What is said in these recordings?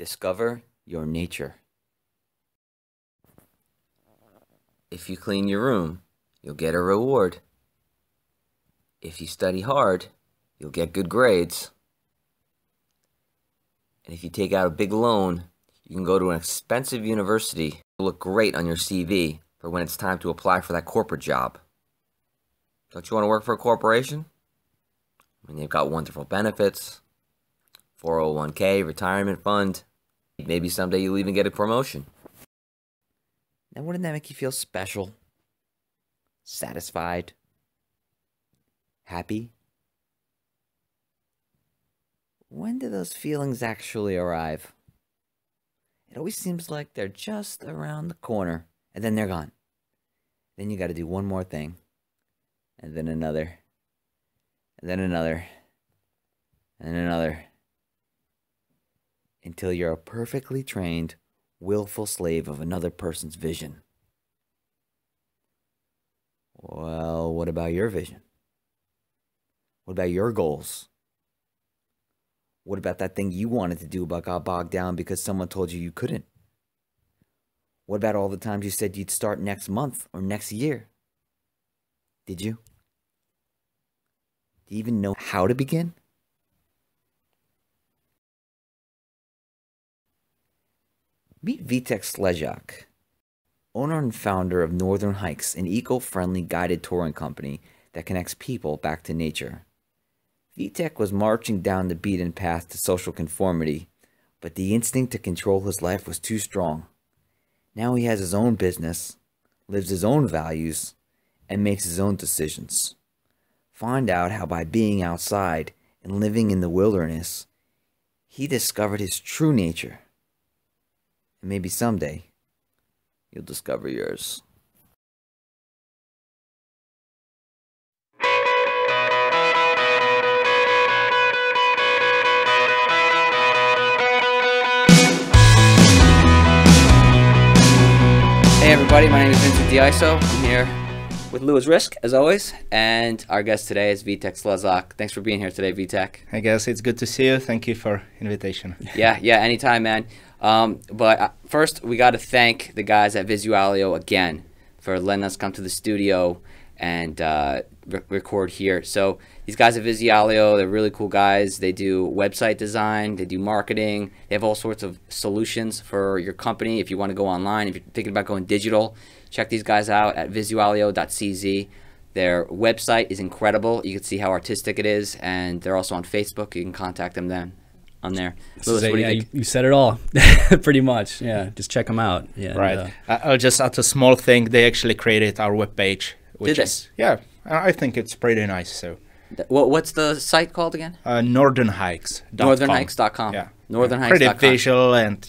Discover your nature. If you clean your room, you'll get a reward. If you study hard, you'll get good grades. And if you take out a big loan, you can go to an expensive university. It'll look great on your CV for when it's time to apply for that corporate job. Don't you want to work for a corporation? I mean, they've got wonderful benefits, 401k, retirement fund. Maybe someday you'll even get a promotion. Now, wouldn't that make you feel special? Satisfied? Happy? When do those feelings actually arrive? It always seems like they're just around the corner, and then they're gone. Then you got to do one more thing, and then another, and then another, and another, until you're a perfectly trained, willful slave of another person's vision. Well, what about your vision? What about your goals? What about that thing you wanted to do but got bogged down because someone told you you couldn't? What about all the times you said you'd start next month or next year? Did you? Do you even know how to begin? Meet Vitek Slezak, owner and founder of Northern Hikes, an eco-friendly guided touring company that connects people back to nature. Vitek was marching down the beaten path to social conformity, but the instinct to control his life was too strong. Now he has his own business, lives his own values, and makes his own decisions. Find out how by being outside and living in the wilderness, he discovered his true nature. And maybe someday, you'll discover yours. Hey everybody, my name is Vincent Diiso. I'm here with Louis Risk, as always, and our guest today is Vitek Slezak. Thanks for being here today, Vitek. Hey guys, it's good to see you. Thank you for invitation. Yeah, anytime, man. But first, we got to thank the guys at Visualio again for letting us come to the studio and record here. So these guys at Visualio, they're really cool guys. They do website design, they do marketing, they have all sorts of solutions for your company. If you want to go online, if you're thinking about going digital, check these guys out at visualio.cz. Their website is incredible. You can see how artistic it is, and they're also on Facebook. You can contact them then on there. Louis, what do you think? You said it all, pretty much. Yeah, just check them out. Yeah, right. I'll just add a small thing. They actually created our webpage, which Did is yeah. I think it's pretty nice. So, what's the site called again? Northernhikes.com. Northernhikes.com. Yeah, Northernhikes.com. Pretty visual, and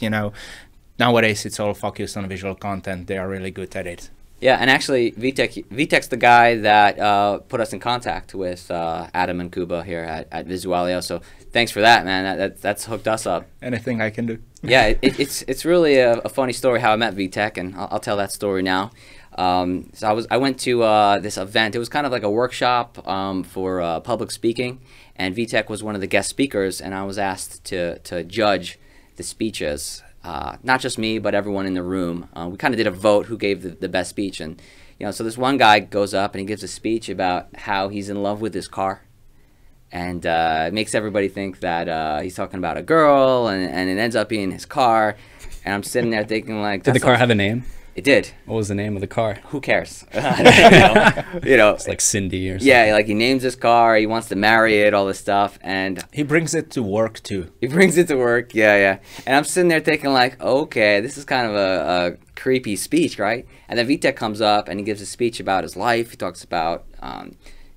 nowadays it's all focused on visual content. They are really good at it. Yeah, and actually, Vitek's the guy that put us in contact with Adam and Kuba here at Visualio. So thanks for that, man. That's hooked us up. Anything I can do. Yeah, it's really a funny story how I met Vitek, and I'll tell that story now. So I went to this event. It was kind of like a workshop for public speaking, and Vitek was one of the guest speakers, and I was asked to judge the speeches. Not just me, but everyone in the room. We kind of did a vote who gave the best speech, and so this one guy goes up and he gives a speech about how he's in love with his car, and it makes everybody think that he's talking about a girl, and it ends up being his car. And I'm sitting there thinking, like, did the car have a name? It did. What was the name of the car? Who cares? It's like Cindy or something. Yeah, like he names his car, he wants to marry it, all this stuff, and he brings it to work too. He brings it to work, yeah. And I'm sitting there thinking, like, okay, this is kind of a creepy speech, right? And then Vitek comes up and he gives a speech about his life. He talks about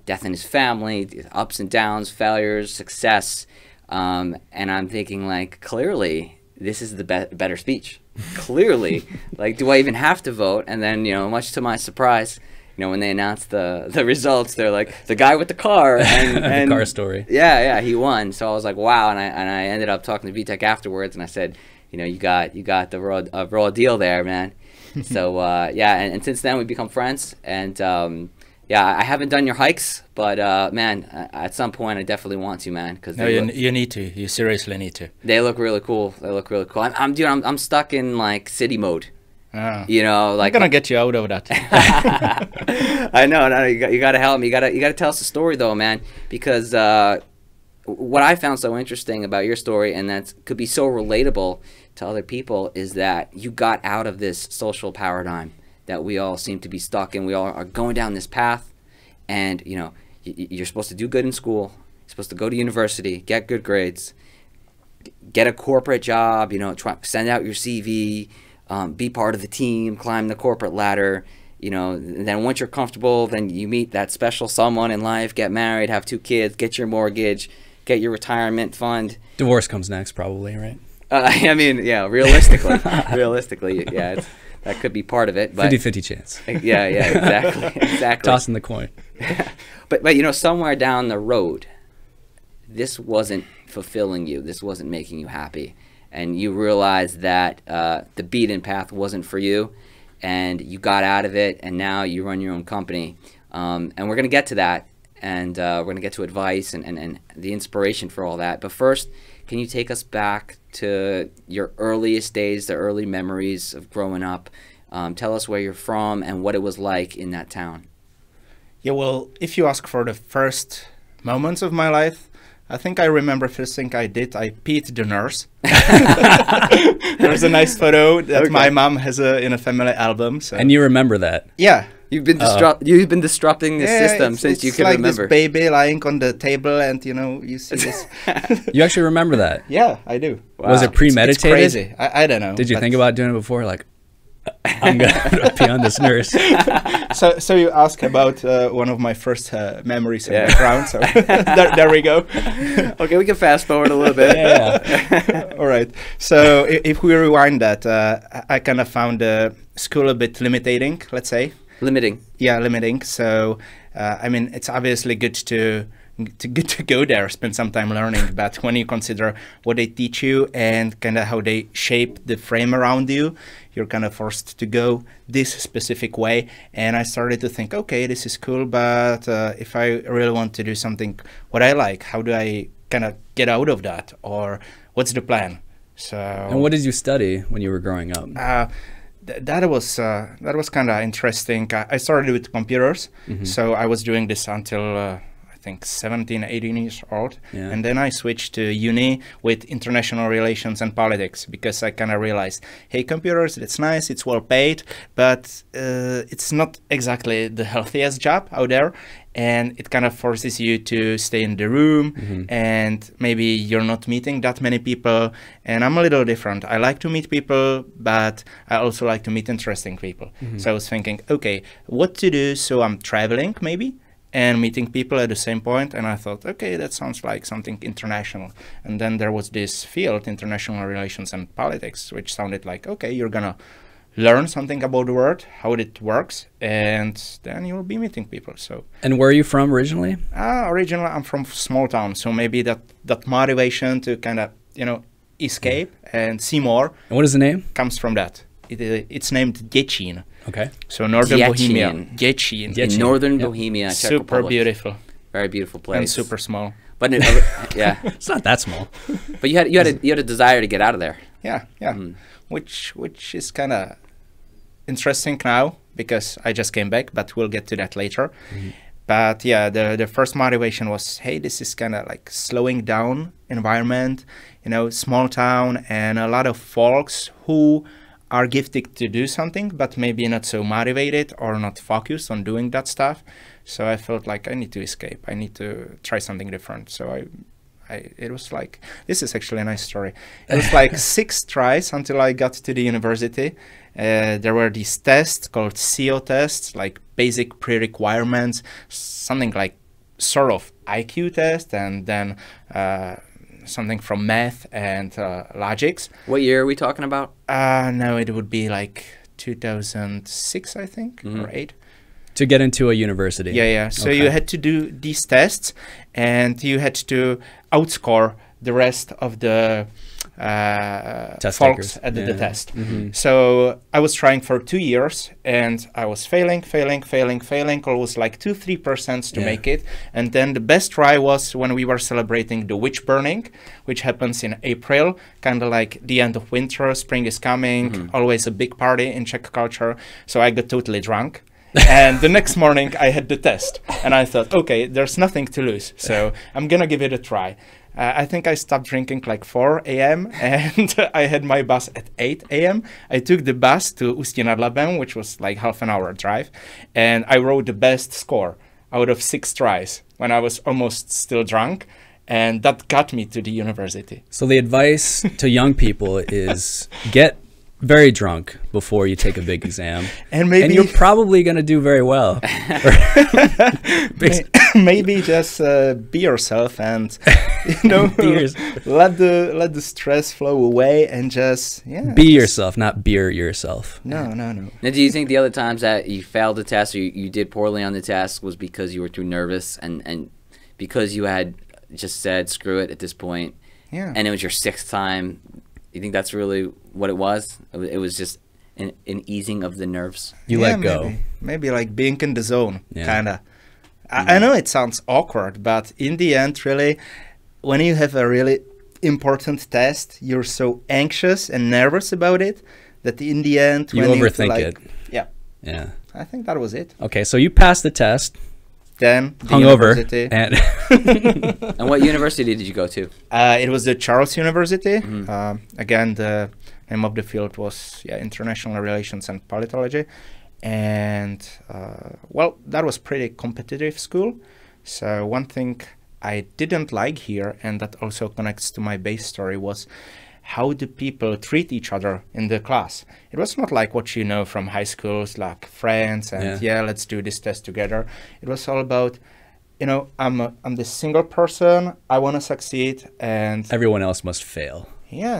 death in his family, ups and downs, failures, success, and I'm thinking, like, clearly this is the better speech. Clearly, like, do I even have to vote? And then, much to my surprise, when they announced the results, they're like, the guy with the car and the car story. Yeah, he won. So I was like, wow. And I ended up talking to Vitek afterwards, and I said, you got the raw deal there, man. So yeah, and since then we've become friends, and Yeah, I haven't done your hikes, but man, at some point I definitely want to, man, because No, you need to. You seriously need to. they look really cool. They look really cool. I'm stuck in like city mode. Ah. You know, like I'm gonna get you out of that. I know. No, you got to help me. You got to tell us the story though, man, because what I found so interesting about your story, and that could be so relatable to other people, is that you got out of this social paradigm that we all seem to be stuck in. We all are going down this path, and you know, you're supposed to do good in school. You're supposed to go to university, get good grades, get a corporate job. You know, send out your CV, be part of the team, climb the corporate ladder. You know, and then once you're comfortable, then you meet that special someone in life, get married, have 2 kids, get your mortgage, get your retirement fund. Divorce comes next, probably, right? I mean, yeah, realistically, yeah, that could be part of it. But 50-50 chance. Yeah, exactly. Tossing the coin. But you know, somewhere down the road, this wasn't fulfilling you. This wasn't making you happy, and you realized that the beaten path wasn't for you, and you got out of it, and now you run your own company. And we're gonna get to that, and we're gonna get to advice and the inspiration for all that. But first, can you take us back to your earliest days, the early memories of growing up? Tell us where you're from and what it was like in that town. Yeah, well, if you ask for the first moments of my life, I think I remember first thing I did, I peed the nurse. There's a nice photo that my mom has in a family album. So. And you remember that? Yeah. You've been disrupting the system since you can like remember. This baby lying on the table, and you know, you see this. You actually remember that? Yeah, I do. Wow. Was it premeditated? It's crazy. I don't know. Did you think about doing it before? Like, I'm gonna pee on this nurse. So you ask about one of my first memories in the ground. So there we go. Okay, we can fast forward a little bit. Yeah. All right. So if we rewind that, I kind of found school a bit limiting, let's say. Limiting. Yeah, limiting. So I mean, it's obviously good to go there, spend some time learning, but when you consider what they teach you and kind of how they shape the frame around you, you're kind of forced to go this specific way. And I started to think, okay, this is cool, but if I really want to do something what I like, how do I kind of get out of that, or what's the plan? So. And what did you study when you were growing up? That was kind of interesting. I started with computers, so I was doing this until I think 17, 18 years old, and then I switched to uni with international relations and politics, because I kind of realized, hey, computers, it's nice, it's well paid, but it's not exactly the healthiest job out there. And it kind of forces you to stay in the room, and maybe you're not meeting that many people. And I'm a little different. I like to meet people, but I also like to meet interesting people. So I was thinking, okay, what to do? So I'm traveling maybe and meeting people at the same point. And I thought, okay, that sounds like something international. And then there was this field, international relations and politics, which sounded like, okay, you're gonna learn something about the world, how it works, and then you'll be meeting people. So. And where are you from originally? Originally, I'm from small town, so maybe that motivation to kind of, you know, escape and see more. And what is the name? Comes from that. It's named Děčín. Okay. So northern Děčín. Bohemia. Děčín. In northern Bohemia, Czech Super Republic. beautiful. Very beautiful place. And super small. But yeah. It's not that small. But you had a desire to get out of there. Yeah. Which is kind of interesting now, because I just came back, but we'll get to that later. But yeah, the first motivation was, hey, this is kind of like slowing down environment, you know, small town, and a lot of folks who are gifted to do something, but maybe not so motivated or not focused on doing that stuff. So I felt like I need to escape. I need to try something different. So it was like, this is actually a nice story. It was like 6 tries until I got to the university. There were these tests called CO tests, like basic pre-requirements, something like sort of IQ test, and then something from math and logics. What year are we talking about? No, it would be like 2006, I think, or 8. To get into a university. Yeah. So you had to do these tests, and you had to outscore the rest of the Test folks takers. at the Yeah. test. Mhm. So I was trying for 2 years, and I was failing, always like 2-3% to Yeah. make it. And then the best try was when we were celebrating the witch burning, which happens in April, kind of like the end of winter. Spring is coming, always a big party in Czech culture. So I got totally drunk. And the next morning I had the test, and I thought, okay, there's nothing to lose, so I'm gonna give it a try. I think I stopped drinking like 4 a.m. and I had my bus at 8 a.m. I took the bus to Ústí nad Labem, which was like half an hour drive, and I wrote the best score out of 6 tries when I was almost still drunk, and that got me to the university. So the advice to young people is get very drunk before you take a big exam, And maybe you're probably going to do very well. maybe just be yourself, and let the stress flow away, and just Be yourself, not beer yourself. No. Now, do you think the other times that you failed the test or you did poorly on the test was because you were too nervous and because you had just said screw it at this point, and it was your 6th time? You think that's really what it was? It was just an easing of the nerves. You let go. Maybe like being in the zone, Yeah. kind of. I know it sounds awkward, but in the end, really, when you have a really important test, you're so anxious and nervous about it that in the end, You when overthink you it. Yeah. I think that was it. Okay, so you passed the test, Then the hungover, university. and And what university did you go to? It was the Charles University. Again, the name of the field was International Relations and Politology. And, well, that was pretty competitive school. So one thing I didn't like here, and that also connects to my base story, was how do people treat each other in the class. It was not like what you know from high schools, like friends and let's do this test together. It was all about, I'm this single person, I want to succeed, and everyone else must fail.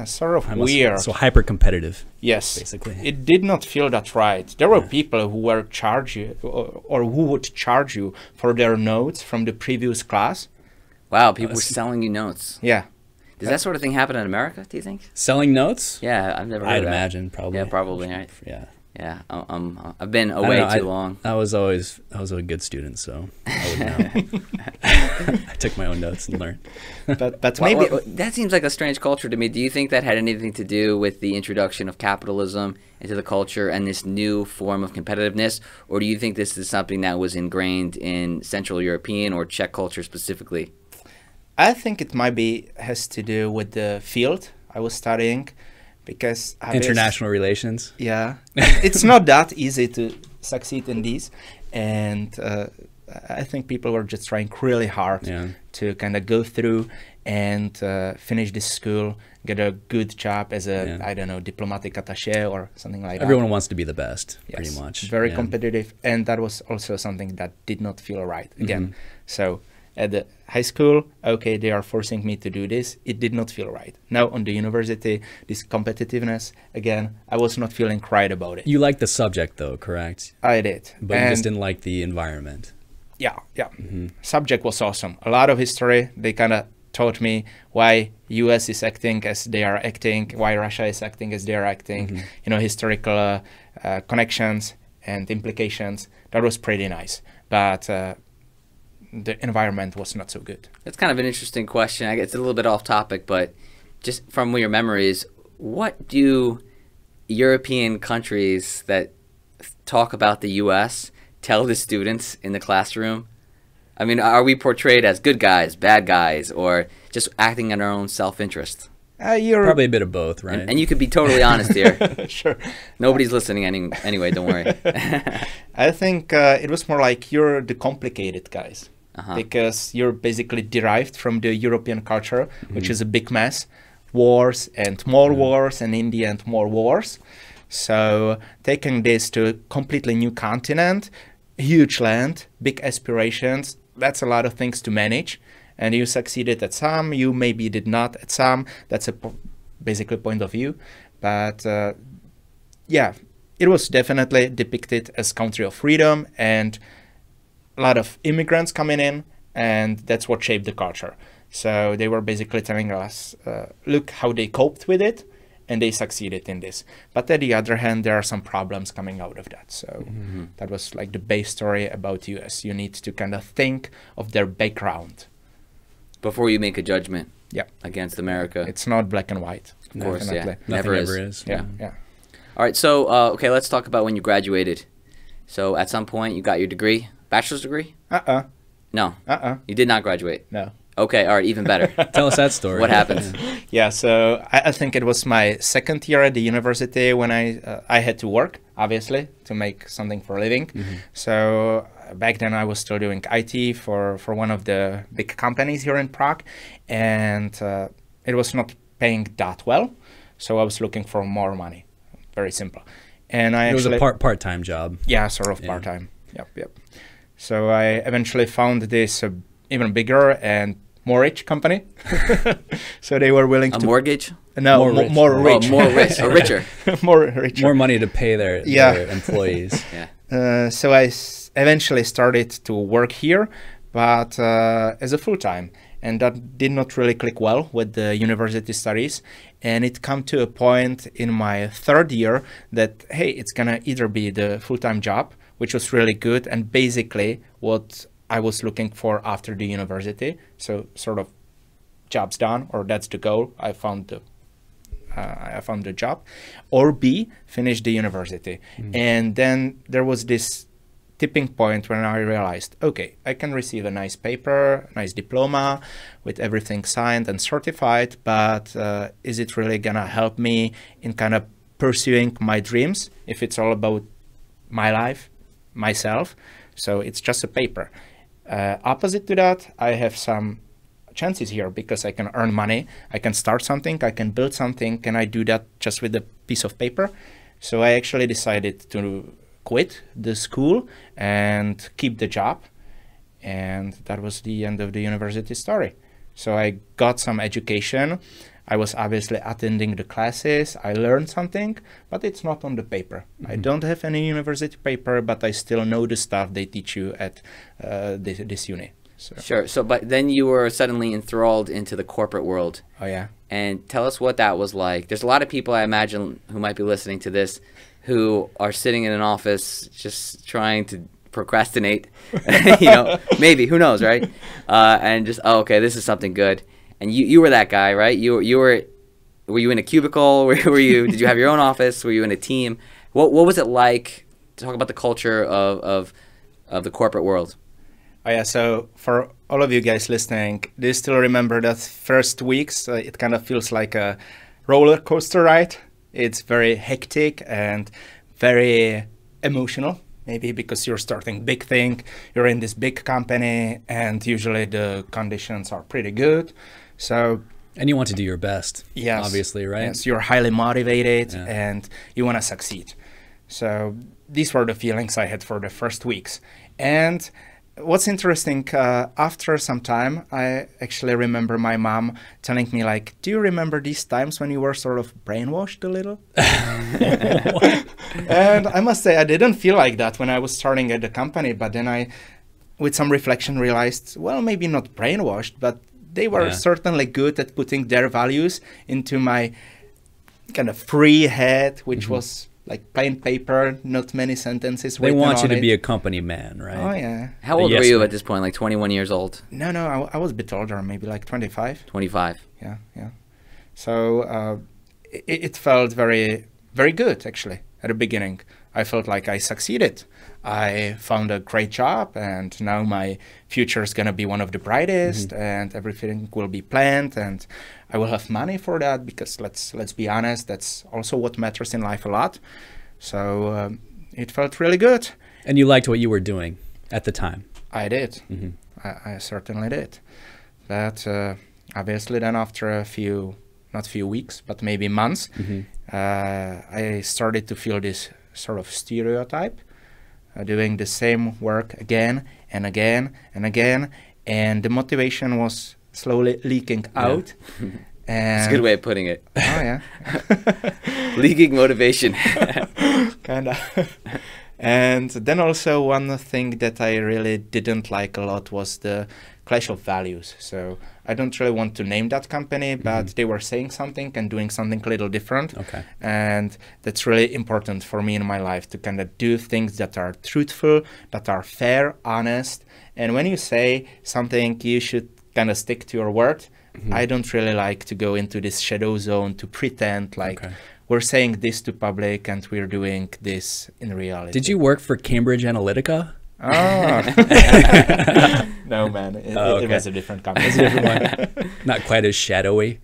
Sort of weird. So hyper competitive. Yes, basically. It did not feel that right. There were people who were charge you or who would charge you for their notes from the previous class. Wow, people were selling you notes. Yeah. Does that sort of thing happen in America, do you think? Selling notes? Yeah, I've never heard I'd of that. imagine, probably. Yeah, probably, right? Yeah. Yeah, I've been away too long. I was a good student, so I would know. I took my own notes and learned. But maybe that seems like a strange culture to me. Do you think that had anything to do with the introduction of capitalism into the culture and this new form of competitiveness, or do you think this is something that was ingrained in Central European or Czech culture specifically? I think it has to do with the field I was studying, because international relations. Yeah, it's not that easy to succeed in these, and I think people were just trying really hard to kind of go through and finish this school, get a good job as a I don't know, diplomatic attaché or something like that. Everyone wants to be the best, pretty much. Very competitive, and that was also something that did not feel right again. So at the high school, okay, they are forcing me to do this. It did not feel right. Now on the university, this competitiveness, again, I was not feeling right about it. You liked the subject though, correct? I did. But you just didn't like the environment. Yeah. Subject was awesome. A lot of history. They kind of taught me why US is acting as they are acting, why Russia is acting as they are acting, historical connections and implications. That was pretty nice. But the environment was not so good. That's kind of an interesting question. I guess it's a little bit off topic, but just from your memories, what do European countries that talk about the U.S. tell the students in the classroom? I mean, are we portrayed as good guys, bad guys, or just acting in our own self-interest? You're probably a bit of both, right? And you could be totally honest here. Sure. Nobody's listening anyway, don't worry. I think it was more like you're the complicated guys. Because you're basically derived from the European culture, which is a big mess. Wars and more wars, and in the end more wars. So taking this to a completely new continent, huge land, big aspirations, that's a lot of things to manage. And you succeeded at some, you maybe did not at some. That's a basically point of view. But yeah, it was definitely depicted as country of freedom and a lot of immigrants coming in, and that's what shaped the culture. So they were basically telling us, look how they coped with it, and they succeeded in this. But on the other hand, there are some problems coming out of that. So that was like the base story about US. You need to kind of think of their background before you make a judgment. Yeah. Against America. It's not black and white. Of course, yeah. Nothing Never ever is. is. Yeah, yeah. All right, so, okay, let's talk about when you graduated. So at some point, you got your degree, bachelor's degree? No. You did not graduate? No. Okay, all right, even better. Tell us that story. What happened? Yeah, so I think it was my second year at the university when I had to work, obviously, to make something for a living. So back then I was still doing IT for one of the big companies here in Prague, and it was not paying that well. So I was looking for more money. Very simple. And it was a part-time job. Yeah, sort of part-time. Yep. So I eventually found this even bigger and more rich company. So they were willing to... A mortgage? No, more rich. Oh, more rich, or richer. More richer. More money to pay their employees. Yeah. So I eventually started to work here, but as a full-time. And that did not really click well with the university studies. And it come to a point in my third year that, hey, it's gonna either be the full-time job, which was really good, and basically what I was looking for after the university. So sort of job's done, or that's the goal. I found the job. Or B, finish the university. And then there was this tipping point when I realized, okay, I can receive a nice paper, nice diploma with everything signed and certified, but is it really gonna help me in kind of pursuing my dreams if it's all about my life, myself? So it's just a paper. Opposite to that, I have some chances here because I can earn money, I can start something, I can build something. Can I do that just with a piece of paper? So I actually decided to quit the school and keep the job. And that was the end of the university story. So I got some education. I was obviously attending the classes. I learned something, but it's not on the paper. I don't have any university paper, but I still know the stuff they teach you at this uni. So. Sure. So, but then you were suddenly enthralled into the corporate world. Oh, yeah. And tell us what that was like. There's a lot of people, I imagine, who might be listening to this who are sitting in an office just trying to procrastinate, maybe, who knows, right? And just, oh, okay, this is something good. And you were that guy, right? Were you in a cubicle? Did you have your own office? Were you in a team? What was it like to talk about the culture of the corporate world? Oh yeah, so for all of you guys listening, do you still remember that first weeks? It kind of feels like a roller coaster ride. It's very hectic and very emotional, maybe because you're starting big thing, you're in this big company, and usually the conditions are pretty good. So, and you want to do your best, yes, obviously, right? Yes, you're highly motivated and you want to succeed. So these were the feelings I had for the first weeks. And what's interesting, after some time, I actually remember my mom telling me, like, do you remember these times when you were sort of brainwashed a little? And I must say, I didn't feel like that when I was starting at the company, but then I, with some reflection, realized, well, maybe not brainwashed, but they were certainly good at putting their values into my kind of free head, which was like plain paper, not many sentences. They want you to be a company man, right? Oh, yeah. How old were you at this point? Like 21 years old? No, I was a bit older, maybe like 25. 25. Yeah. So it felt very, very good, actually, at the beginning. I felt like I succeeded. I found a great job, and now my future is going to be one of the brightest, and everything will be planned, and I will have money for that, because let's be honest, that's also what matters in life a lot. So it felt really good. And you liked what you were doing at the time? I did. I certainly did. But obviously then after a few, not few weeks, but maybe months, I started to feel this sort of stereotype, doing the same work again and again and again, and the motivation was slowly leaking out. And it's a good way of putting it. Oh, yeah. Leaking motivation. Kind of. And then also one thing that I really didn't like a lot was the clash of values. So I don't really want to name that company, but they were saying something and doing something a little different. Okay. And that's really important for me in my life, to kind of do things that are truthful, that are fair, honest. And when you say something, you should kind of stick to your word. I don't really like to go into this shadow zone to pretend like we're saying this to public and we're doing this in reality. Did you work for Cambridge Analytica? Oh. No, man. It was a different company. It's a different one. Not quite as shadowy.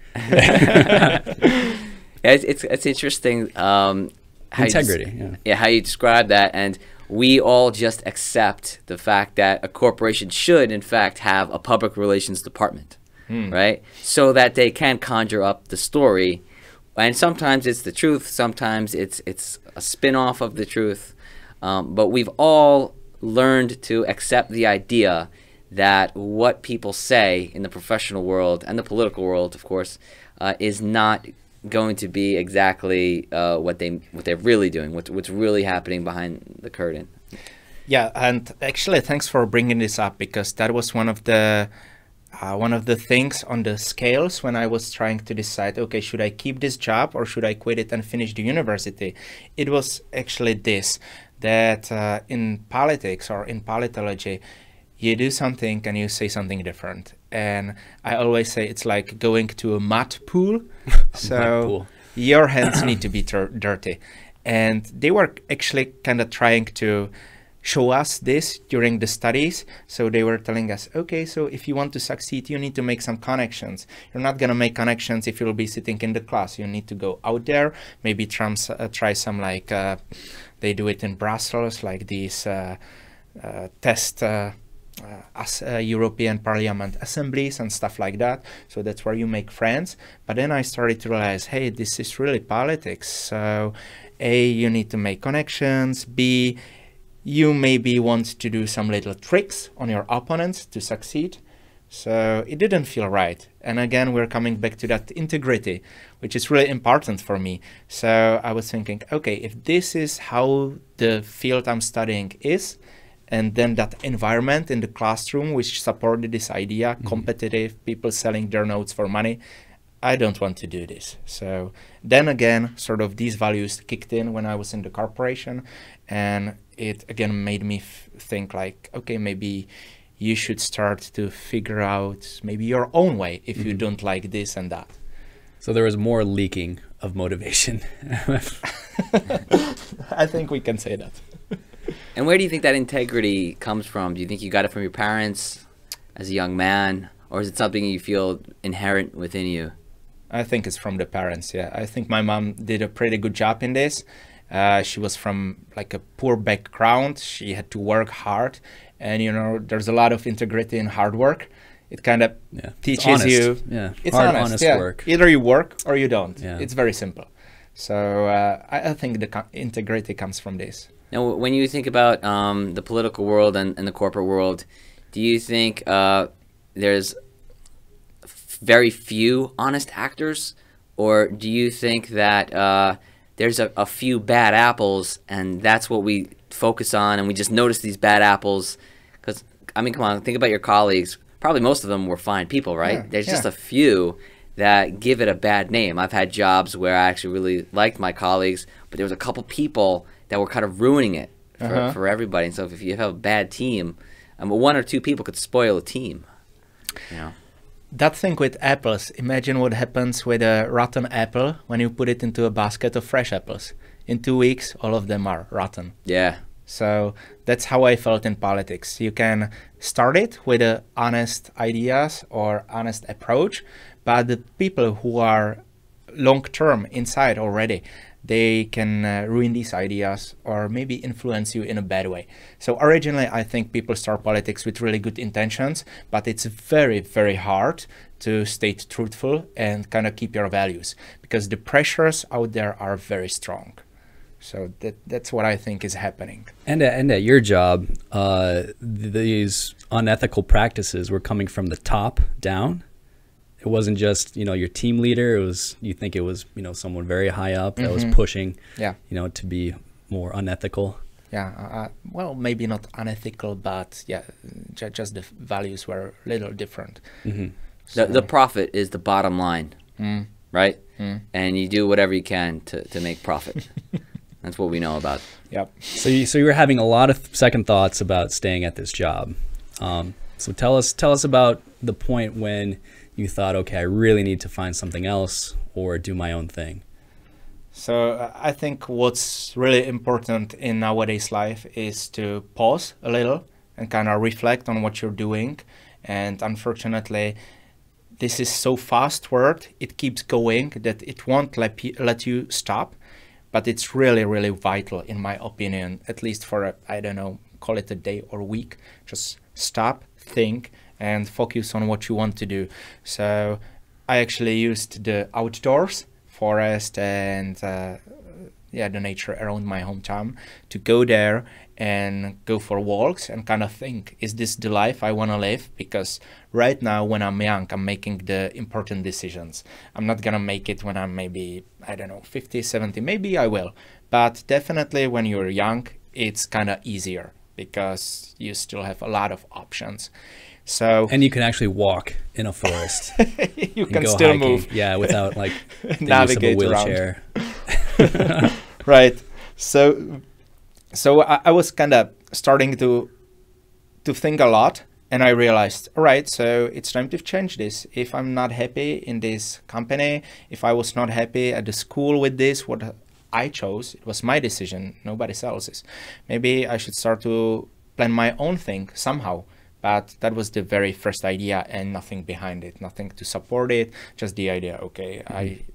It's interesting. How Integrity. how you describe that. And we all just accept the fact that a corporation should, in fact, have a public relations department. Right? So that they can conjure up the story. And sometimes it's the truth, sometimes it's a spin-off of the truth. But we've all learned to accept the idea that what people say in the professional world and the political world, of course, is not going to be exactly what they're really doing, what's really happening behind the curtain. Yeah, and actually, thanks for bringing this up, because that was one of the things on the scales when I was trying to decide, okay, should I keep this job or should I quit it and finish the university? It was actually this, that in politics or in politology, you do something and you say something different. And I always say it's like going to a mud pool. So your hands need to be dirty. And they were actually kind of trying to show us this during the studies. So they were telling us, okay, so if you want to succeed, you need to make some connections. You're not going to make connections if you'll be sitting in the class. You need to go out there, maybe try some, like they do it in Brussels, like these test European Parliament assemblies and stuff like that. So that's where you make friends. But then I started to realize, hey, this is really politics. So A, you need to make connections. B, you maybe want to do some little tricks on your opponents to succeed. So it didn't feel right. And again, we're coming back to that integrity, which is really important for me. So I was thinking, okay, if this is how the field I'm studying is, and then that environment in the classroom which supported this idea, competitive, people selling their notes for money, I don't want to do this. So then again, sort of these values kicked in when I was in the corporation, and it again made me think like, okay, maybe you should start to figure out maybe your own way if you don't like this and that. So there was more leaking of motivation. I think we can say that. And where do you think that integrity comes from? Do you think you got it from your parents as a young man, or is it something you feel inherent within you? I think it's from the parents, yeah. I think my mom did a pretty good job in this. She was from like a poor background. She had to work hard. And, you know, there's a lot of integrity in hard work. It kind of teaches you. Yeah. It's hard, honest honest work. Either you work or you don't. Yeah. It's very simple. So I think the integrity comes from this. Now, when you think about the political world and the corporate world, do you think there's very few honest actors, or do you think that there's a few bad apples and that's what we focus on, and we just notice these bad apples? Because, I mean, come on, think about your colleagues. Probably most of them were fine people, right? Yeah, There's just a few that give it a bad name. I've had jobs where I actually really liked my colleagues, but there was a couple people that were kind of ruining it for everybody. And so if you have a bad team, one or two people could spoil a team. You know? That thing with apples, imagine what happens with a rotten apple when you put it into a basket of fresh apples. In 2 weeks, all of them are rotten. Yeah. So that's how I felt in politics. You can start it with honest ideas or honest approach, but the people who are long-term inside already, they can ruin these ideas or maybe influence you in a bad way. So originally, I think people start politics with really good intentions, but it's very, very hard to stay truthful and kind of keep your values, because the pressures out there are very strong. So that's what I think is happening. And at your job, these unethical practices were coming from the top down. It wasn't just, you know, your team leader. It was, you think it was, you know, someone very high up that was pushing, you know, to be more unethical. Yeah, well, maybe not unethical, but yeah, just the values were a little different. So, the profit is the bottom line, right? And you do whatever you can to make profit. That's what we know about. Yep. So you were having a lot of second thoughts about staying at this job. So tell us about the point when you thought, okay, I really need to find something else or do my own thing. So I think what's really important in nowadays life is to pause a little and kind of reflect on what you're doing. And unfortunately, this is so fast work, it keeps going that it won't let you stop. But it's really, really vital, in my opinion, at least for, I don't know, call it a day or week. Just stop, think, and focus on what you want to do. So I actually used the outdoors, forest, and the nature around my hometown to go there and go for walks and kind of think, is this the life I want to live? Because right now when I'm young, I'm making the important decisions. I'm not going to make it when I'm maybe, I don't know, 50, 70, maybe I will. But definitely when you're young, it's kind of easier because you still have a lot of options. So and you can actually walk in a forest. You can still hiking. Move. Yeah, without like the navigate use of a wheelchair. Right. So I was kind of starting to think a lot, and I realized, all right, so it's time to change this. If I'm not happy in this company, if I was not happy at the school with this, what I chose, it was my decision, nobody else's. Maybe I should start to plan my own thing somehow. But that was the very first idea and nothing behind it, nothing to support it, just the idea, okay,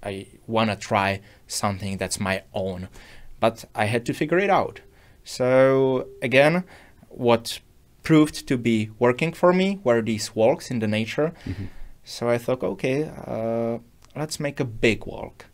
I want to try something that's my own. But I had to figure it out. So again, what proved to be working for me were these walks in the nature. So I thought, okay, let's make a big walk,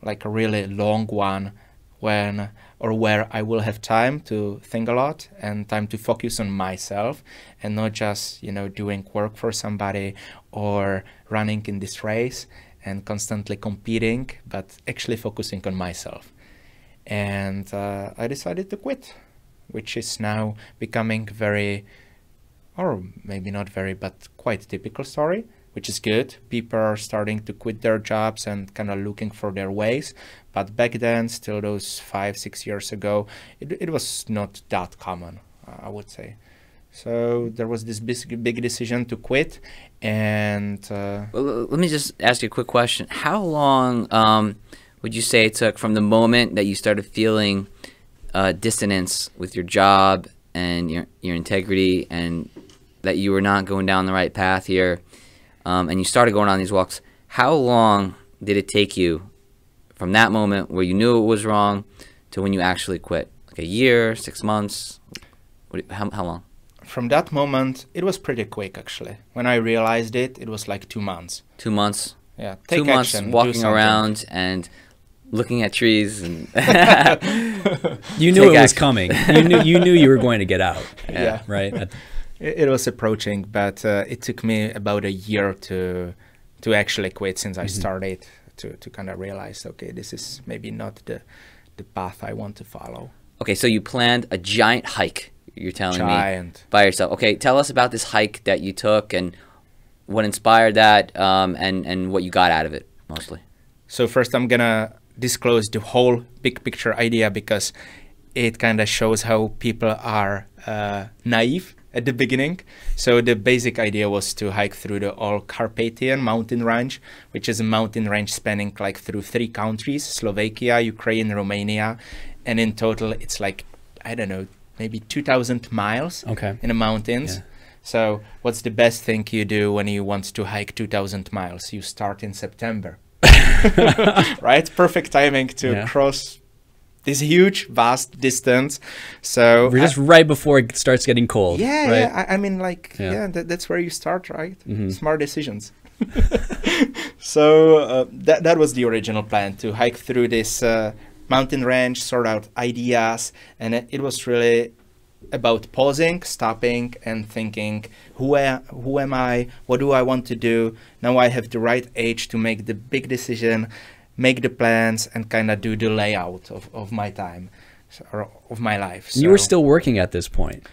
like a really long one, where I will have time to think a lot and time to focus on myself and not just, doing work for somebody or running in this race and constantly competing, but actually focusing on myself. And I decided to quit, which is now becoming very, or maybe not very, but quite typical story, which is good. People are starting to quit their jobs and kind of looking for their ways. But back then, still those 5-6 years ago, it was not that common, I would say. So there was this big decision to quit. And well, let me just ask you a quick question. How long would you say it took from the moment that you started feeling dissonance with your job and your integrity and that you were not going down the right path here, and you started going on these walks? How long did it take you from that moment where you knew it was wrong to when you actually quit? Like a year, 6 months? How long? From that moment, it was pretty quick, actually. When I realized it, it was like 2 months. 2 months? Yeah, take 2 months action, walking around and looking at trees. And you knew it was coming. You knew you were going to get out. Yeah. Right? It was approaching, but it took me about a year to actually quit since I started to kind of realize, okay, this is maybe not the path I want to follow. Okay, so you planned a giant hike, you're telling me, by yourself. Okay, tell us about this hike that you took and what inspired that, and what you got out of it, mostly. So first I'm going to disclose the whole big picture idea because it kind of shows how people are naive at the beginning. So the basic idea was to hike through the All-Carpathian mountain range, which is a mountain range spanning like through 3 countries, Slovakia, Ukraine, Romania. And in total, it's like, I don't know, maybe 2,000 miles in the mountains. Yeah. So what's the best thing you do when you want to hike 2,000 miles? You start in September, right? Perfect timing to cross this huge, vast distance. So we're just right before it starts getting cold. Yeah, right? yeah. I mean, like, that's where you start, right? Smart decisions. So that was the original plan, to hike through this mountain range, sort out ideas, and it was really about pausing, stopping, and thinking, who am I? What do I want to do? Now I have the right age to make the big decision, make the plans, and kind of do the layout of my time. of my life. So You were still working at this point.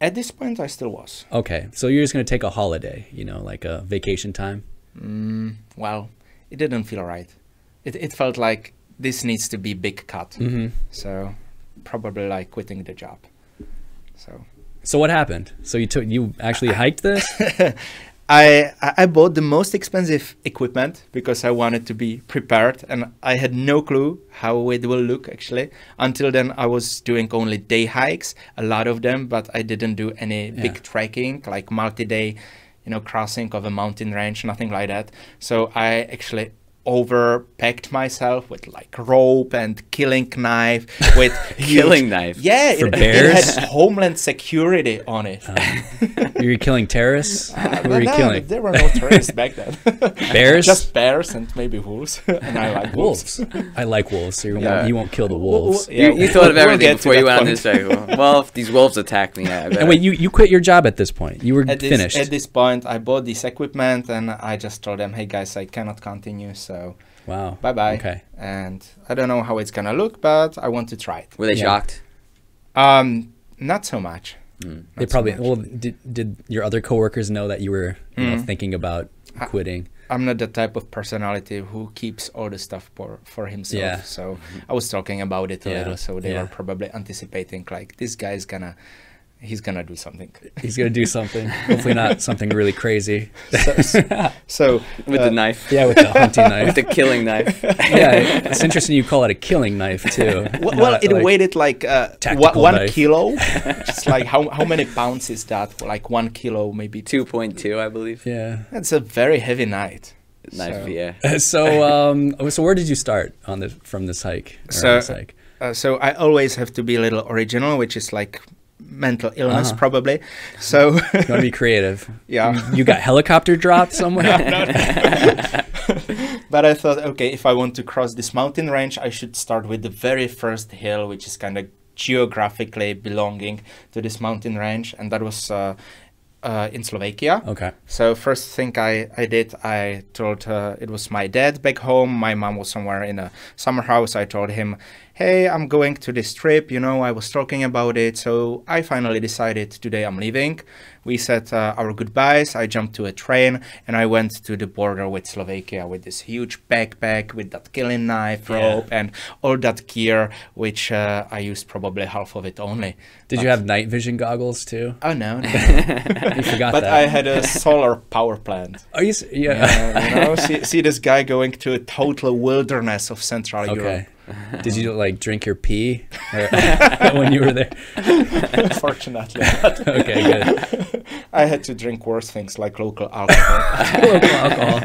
at this point, I still was. Okay, so you're just gonna take a holiday, like a vacation time. Well, it didn't feel right. It felt like this needs to be big cut. So probably like quitting the job. So what happened? So you actually hiked this? I bought the most expensive equipment because I wanted to be prepared, and I had no clue how it will look actually. Until then, I was doing only day hikes, a lot of them, but I didn't do any big trekking, like multi-day, crossing of a mountain range, nothing like that. So I actually overpacked myself with like rope and killing knife with killing knife. Yeah, For it bears? had Homeland Security on it. You were killing terrorists? Who were you No, killing? there were no terrorists back then. Bears? Just bears and maybe wolves. And I like wolves. I like wolves, so Yeah. you won't kill the wolves. Yeah, You thought of we'll everything get to before you that went on this show. Well, if these wolves attack me, I bet. And wait, you quit your job at this point. You were finished. At this point, I bought this equipment and I just told them, hey guys, I cannot continue. So Wow. bye-bye. Okay. And I don't know how it's going to look, but I want to try it. Were they Yeah. shocked? Not so much. They probably, did your other coworkers know that you were thinking about quitting? I'm not the type of personality who keeps all the stuff for himself. Yeah. So I was talking about it a Yeah. little. So they Yeah. were probably anticipating like, this guy's he's gonna do something. He's going to do something. Hopefully not something really crazy. So With the knife. Yeah, with the hunting knife. With the killing knife. Yeah, it's interesting you call it a killing knife too. well, Not it like- weighed like tactical 1 knife. kilo. Just like how many pounds is that? Like 1 kilo, maybe 2.2, I believe. Yeah. That's a very heavy knife. Knife, So- yeah. So where did you start from this hike? So- on this hike? So I always have to be a little original, which is like mental illness probably. So You want to be creative. yeah. You got helicopter dropped somewhere? But I thought, okay, if I want to cross this mountain range, I should start with the very first hill, which is kind of geographically belonging to this mountain range, and that was in Slovakia. Okay. So first thing I did, I told it was my dad back home. My mom was somewhere in a summer house. I told him, hey, I'm going to this trip. I was talking about it. So I finally decided today I'm leaving. We said our goodbyes. I jumped to a train and I went to the border with Slovakia with this huge backpack with that killing knife, rope, and all that gear, which I used probably half of it only. Did you have night vision goggles too? Oh, no. You forgot But that. I had a solar power plant. Are you? Yeah. See this guy going to a total wilderness of Central Europe. Okay. Did you like drink your pee when you were there? Unfortunately. Okay, good. I had to drink worse things like local alcohol. Local alcohol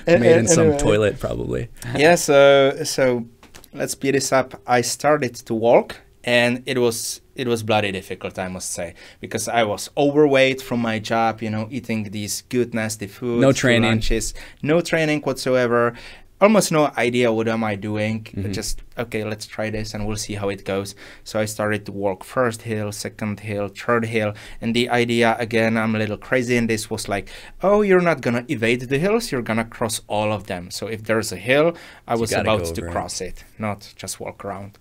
made in some Anyway. toilet, probably. Yeah, so let's speed this up. I started to walk and it was bloody difficult, I must say, because I was overweight from my job, eating these good nasty foods. No through training. lunches, no training whatsoever. Almost no idea what am I doing. Just, okay, let's try this and we'll see how it goes. So I started to walk first hill, second hill, third hill. And the idea, again, I'm a little crazy in this, was like, oh, you're not going to evade the hills. You're going to cross all of them. So if there's a hill, I was gotta about go to over it. cross it, not just walk around.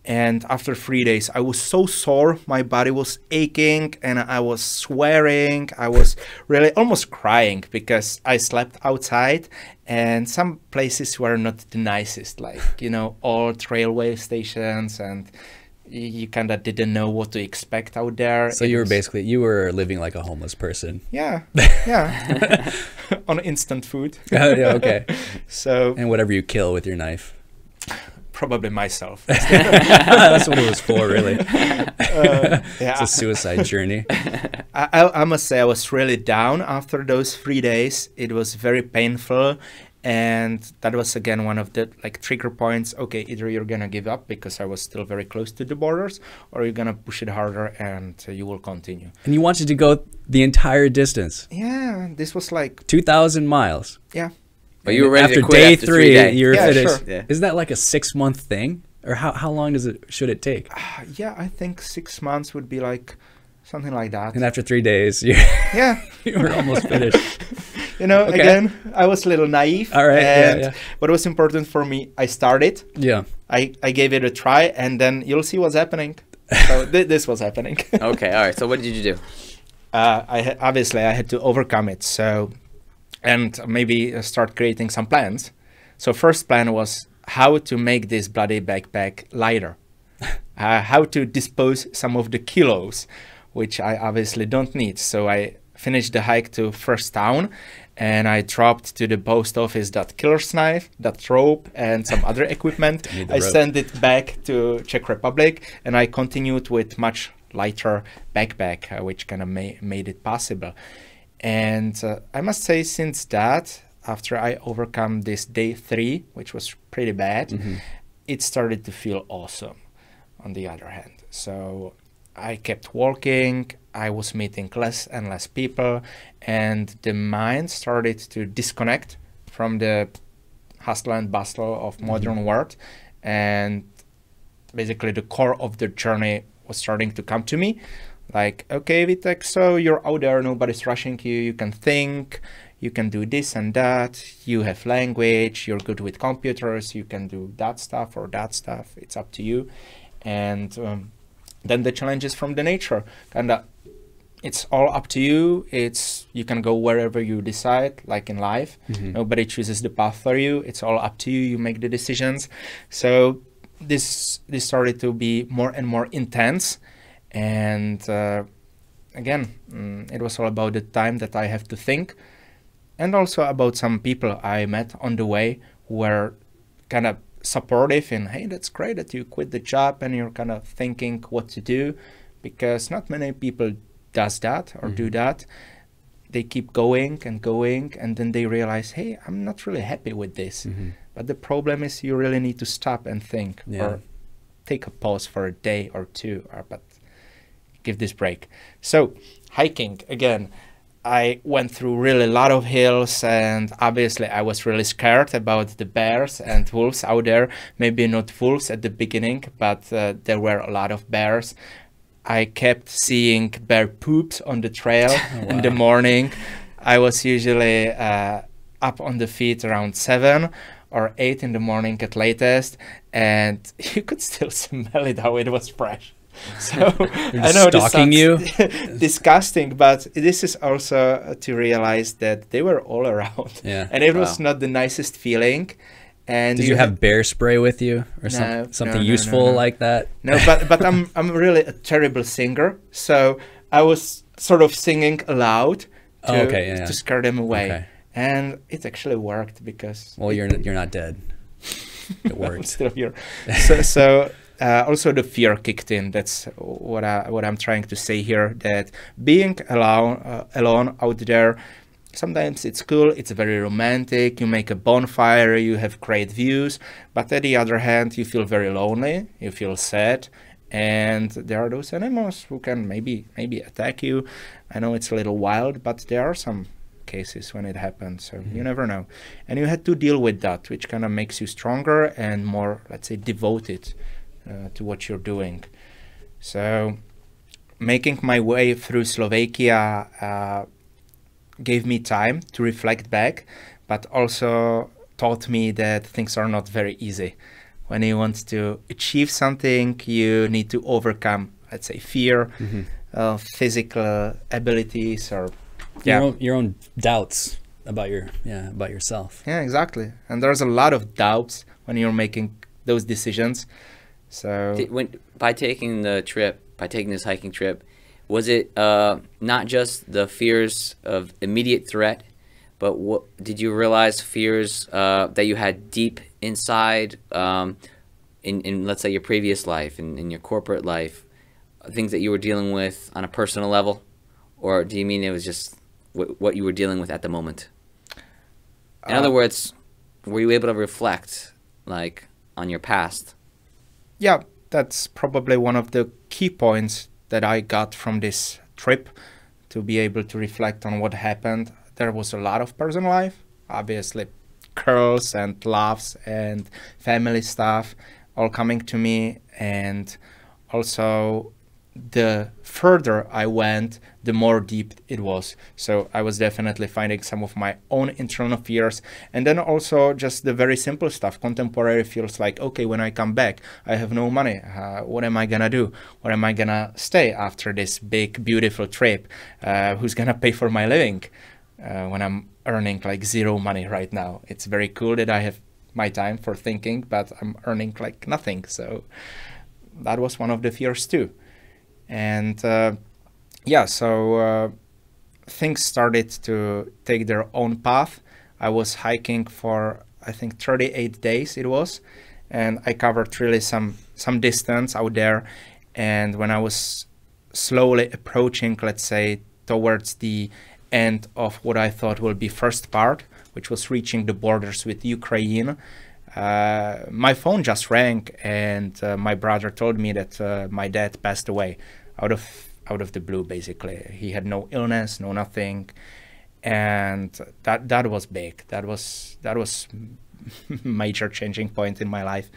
And after 3 days, I was so sore. My body was aching and I was swearing. I was really almost crying because I slept outside and some places were not the nicest, like, old railway stations, and you kind of didn't know what to expect out there. So you were living like a homeless person. Yeah, on instant food. Yeah, okay. So And whatever you kill with your knife. probably myself. That's what it was for, really. Yeah, It's a suicide journey. I must say I was really down after those 3 days. It was very painful, and that was again one of the trigger points. Okay, either you're gonna give up because I was still very close to the borders, or you're gonna push it harder and you will continue. And you wanted to go the entire distance, Yeah, this was like 2,000 miles. yeah. But you were ready after to quit day after 3, 3 days. you're Yeah, finished. sure. Yeah. Isn't that like a 6-month thing? Or how long should it take? Yeah, I think 6 months would be like something like that. And after 3 days, Yeah. you were almost finished. You know, Okay. again, I was a little naive. All right, yeah, And yeah. what was important for me, I started. Yeah. I gave it a try, and then you'll see what's happening. So this was happening. Okay, all right. So what did you do? Obviously, I had to overcome it. So, and maybe start creating some plans. So first plan was how to make this bloody backpack lighter. How to dispose some of the kilos, which I obviously don't need. So I finished the hike to first town, and I dropped to the post office that killer's knife, that rope, and some other equipment. Need the I rope. sent it back to Czech Republic, and I continued with much lighter backpack, which kind of made it possible. And I must say, since that, after I overcome this day 3, which was pretty bad, it started to feel awesome. On the other hand, so I kept walking, I was meeting less and less people, and the mind started to disconnect from the hustle and bustle of modern world, and basically the core of the journey was starting to come to me. Like, okay, Vitek, so you're out there, nobody's rushing you, you can think, you can do this and that, you have language, you're good with computers, you can do that stuff or that stuff, it's up to you. And then the challenges from the nature, kind of, it's all up to you. You can go wherever you decide, like in life. Nobody chooses the path for you. It's all up to you. You make the decisions. So this started to be more and more intense. And again, it was all about the time that I have to think, and also about some people I met on the way who were kind of supportive in, hey, that's great that you quit the job and you're kind of thinking what to do, because not many people does that or do that. They keep going, and then they realize, hey, I'm not really happy with this. But the problem is you really need to stop and think, or take a pause for a day or two, but give this break. So hiking, again, I went through really a lot of hills, and obviously I was really scared about the bears and wolves out there. Maybe not wolves at the beginning, but there were a lot of bears. I kept seeing bear poops on the trail in the morning. I was usually up on the feet around 7 or 8 in the morning at latest, and you could still smell it, how it was fresh. So I know this stalking you. disgusting, but this is also to realize that they were all around, and it was not the nicest feeling. And did you have bear spray with you, or something useful like that? No, but I'm really a terrible singer, so I was sort of singing aloud to scare them away, and it actually worked because you're not dead. It worked. I'm still here. So also the fear kicked in. That's what I'm trying to say here, that being alone out there, sometimes it's cool, it's very romantic, you make a bonfire, you have great views, but on the other hand, you feel very lonely, you feel sad, and there are those animals who can maybe attack you. I know it's a little wild, but there are some cases when it happens, so you never know. And you had to deal with that, which kind of makes you stronger and more, let's say, devoted to what you're doing. So making my way through Slovakia gave me time to reflect back, but also taught me that things are not very easy. When you want to achieve something, you need to overcome, let's say, fear, physical abilities, or your own doubts about yourself. Yeah, exactly. And there's a lot of doubts when you're making those decisions. So by taking this hiking trip, was it not just the fears of immediate threat, but what did you realize fears that you had deep inside in let's say your previous life, in your corporate life, things that you were dealing with on a personal level, or do you mean it was just what you were dealing with at the moment? In other words, were you able to reflect like on your past? Yeah, that's probably one of the key points that I got from this trip, to be able to reflect on what happened. There was a lot of personal life, obviously, girls and laughs and family stuff all coming to me, and also the further I went, the more deep it was. So I was definitely finding some of my own internal fears. And then also just the very simple stuff. Contemporary feels like, okay, when I come back, I have no money. What am I gonna do? Where am I gonna stay after this big, beautiful trip? Who's gonna pay for my living when I'm earning like zero money right now? It's very cool that I have my time for thinking, but I'm earning like nothing. So that was one of the fears too. And so things started to take their own path. I was hiking for, I think, 38 days it was, and I covered really some distance out there. And when I was slowly approaching, let's say, towards the end of what I thought will be first part, which was reaching the borders with Ukraine, my phone just rang, and my brother told me that my dad passed away out of the blue. Basically, he had no illness, no nothing, and that was big. That was major changing point in my life,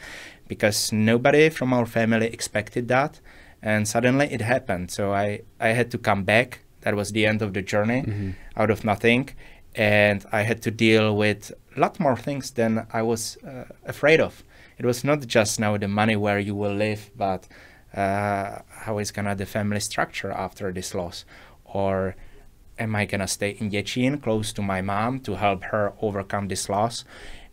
because nobody from our family expected that, and suddenly it happened. So I had to come back. That was the end of the journey, out of nothing. And I had to deal with a lot more things than I was afraid of. It was not just now the money where you will live, but how is gonna the family structure after this loss? Or am I gonna stay in Yechin, close to my mom, to help her overcome this loss?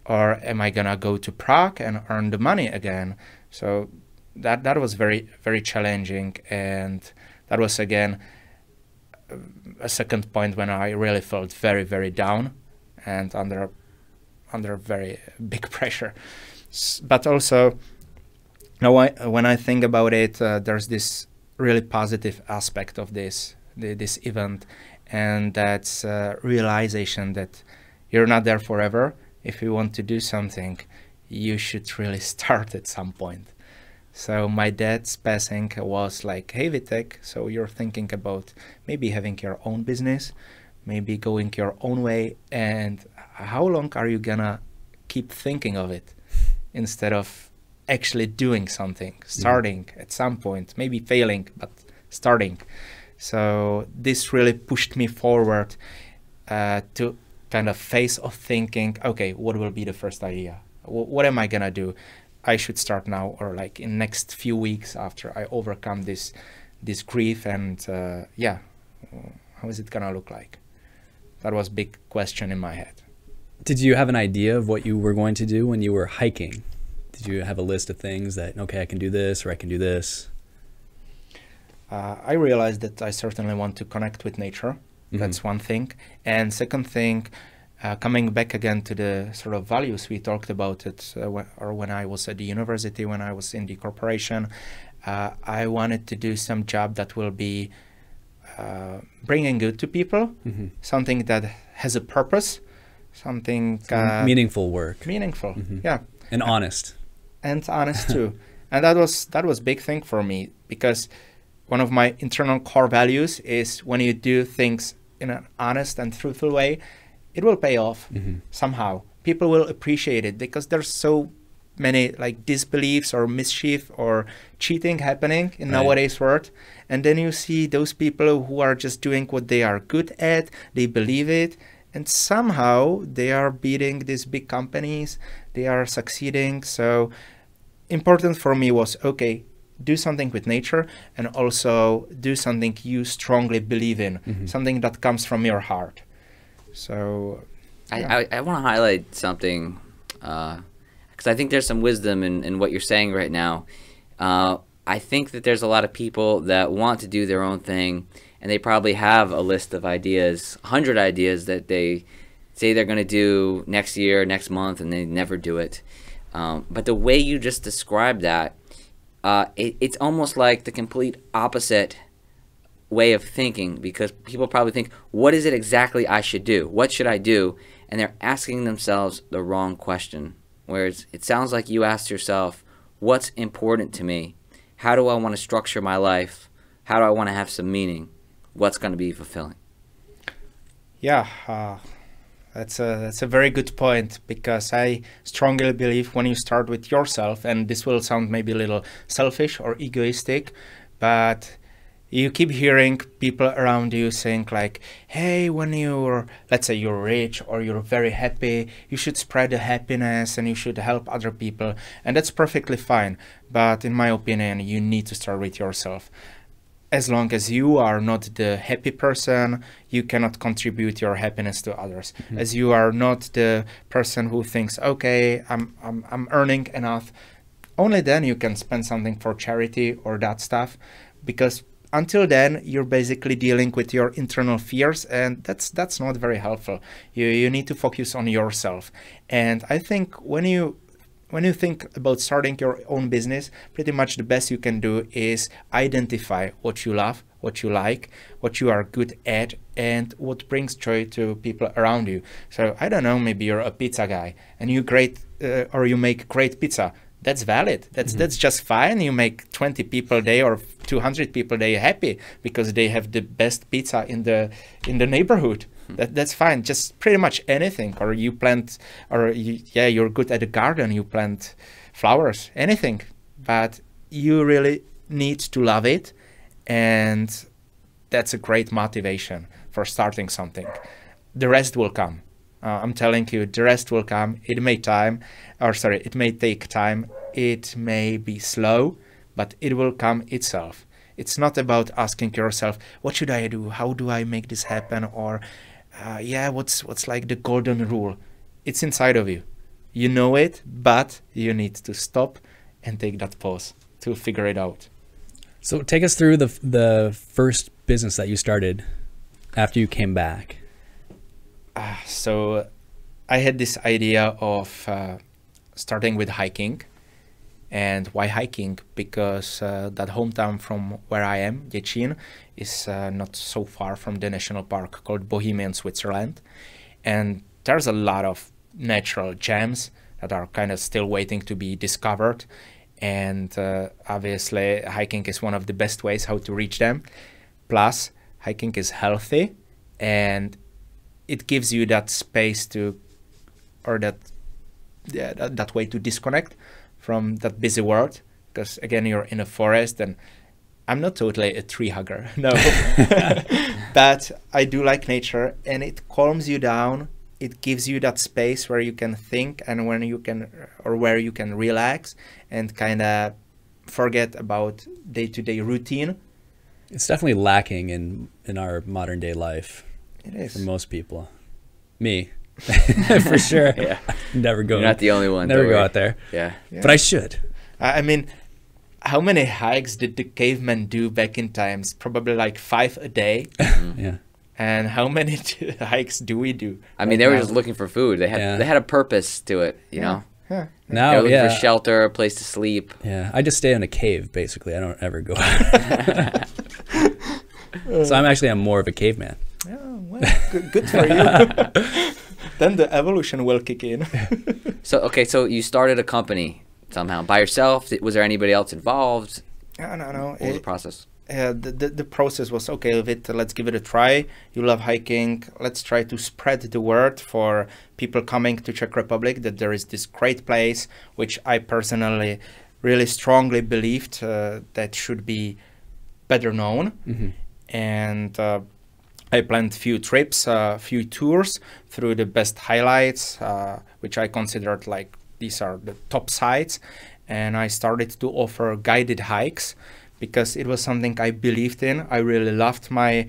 Or am I gonna go to Prague and earn the money again? So that was very, very challenging. And that was, again, a second point when I really felt very, very down and under very big pressure. But also, now when I think about it, there's this really positive aspect of this event, and that's realization that you're not there forever. If you want to do something, you should really start at some point. So my dad's passing was like, hey, Vitek, so you're thinking about maybe having your own business, maybe going your own way, and how long are you gonna keep thinking of it instead of actually doing something, starting at some point, maybe failing, but starting. So this really pushed me forward to kind of phase of thinking, okay, what will be the first idea? What am I gonna do? I should start now, or like in next few weeks after I overcome this grief, and how is it gonna look like? That was a big question in my head. Did you have an idea of what you were going to do when you were hiking? Did you have a list of things that, okay, I can do this, or I can do this? I realized that I certainly want to connect with nature. That's one thing. And second thing, coming back again to the sort of values we talked about it, when I was at the university, when I was in the corporation, I wanted to do some job that will be bringing good to people, something that has a purpose, something meaningful work. Meaningful, yeah. And honest. And honest too. And that was big thing for me, because one of my internal core values is when you do things in an honest and truthful way, it will pay off somehow. People will appreciate it, because there's so many like disbeliefs or mischief or cheating happening in nowadays world. And then you see those people who are just doing what they are good at, they believe it, and somehow they are beating these big companies, they are succeeding. So important for me was, okay, do something with nature, and also do something you strongly believe in, something that comes from your heart. So I want to highlight something, because I think there's some wisdom in what you're saying right now. I think that there's a lot of people that want to do their own thing, and they probably have a list of ideas, 100 ideas that they say they're going to do next year, next month, and they never do it. But the way you just described that, it's almost like the complete opposite way of thinking, because people probably think, what is it exactly I should do? What should I do? And they're asking themselves the wrong question. Whereas it sounds like you asked yourself, what's important to me? How do I want to structure my life? How do I want to have some meaning? What's going to be fulfilling? Yeah, that's a very good point, because I strongly believe when you start with yourself, and this will sound maybe a little selfish or egoistic, but You keep hearing people around you saying like, hey, when you're, let's say you're rich or you're very happy, you should spread the happiness and you should help other people. And that's perfectly fine. But in my opinion, you need to start with yourself. As long as you are not the happy person, you cannot contribute your happiness to others. Mm-hmm. As you are not the person who thinks, okay, I'm earning enough, only then you can spend something for charity or that stuff, because until then you're basically dealing with your internal fears, and that's not very helpful. You need to focus on yourself. And I think when you think about starting your own business, pretty much the best you can do is identify what you love, what you like, what you are good at, and what brings joy to people around you. So I don't know, maybe you're a pizza guy and you make great pizza. That's valid. That's just fine. You make 20 people a day or 200 people a day happy because they have the best pizza in the neighborhood. That's fine. Just pretty much anything. Or you plant, you're good at the garden. You plant flowers, anything. But you really need to love it, and that's a great motivation for starting something. The rest will come. I'm telling you, the rest will come. It may take time. It may be slow, but it will come itself. It's not about asking yourself, what should I do? How do I make this happen? Or, what's like the golden rule? It's inside of you. You know it, but you need to stop and take that pause to figure it out. So take us through the first business that you started after you came back. So I had this idea of starting with hiking. And why hiking? Because that hometown from where I am, Děčín, is not so far from the national park called Bohemian Switzerland. And there's a lot of natural gems that are kind of still waiting to be discovered. And obviously, hiking is one of the best ways how to reach them. Plus, hiking is healthy, and it gives you that space that way to disconnect from that busy world, because again, you're in a forest, and I'm not totally a tree hugger, no, but I do like nature, and it calms you down. It gives you that space where you can think and where you can relax and kind of forget about day-to-day routine. It's definitely lacking in our modern day life. It is. For most people. Me. For sure. Yeah. Never go. You're not the only one. Never go out there. Yeah. But I should. I mean, how many hikes did the cavemen do back in times? Probably like 5 a day. Yeah. And how many hikes do we do? I mean, they were just looking for food. They had a purpose to it, you know? Yeah. Now, they were looking for shelter, a place to sleep. Yeah. I just stay in a cave, basically. I don't ever go out. So I'm more of a caveman. Yeah, well, good for you. Then the evolution will kick in. So you started a company somehow by yourself. Was there anybody else involved? No. What was the process? The process was, okay, let's give it a try. You love hiking. Let's try to spread the word for people coming to Czech Republic that there is this great place, which I personally really strongly believed that should be better known. Mm-hmm. And I planned few trips, few tours through the best highlights, which I considered like these are the top sites. And I started to offer guided hikes because it was something I believed in. I really loved my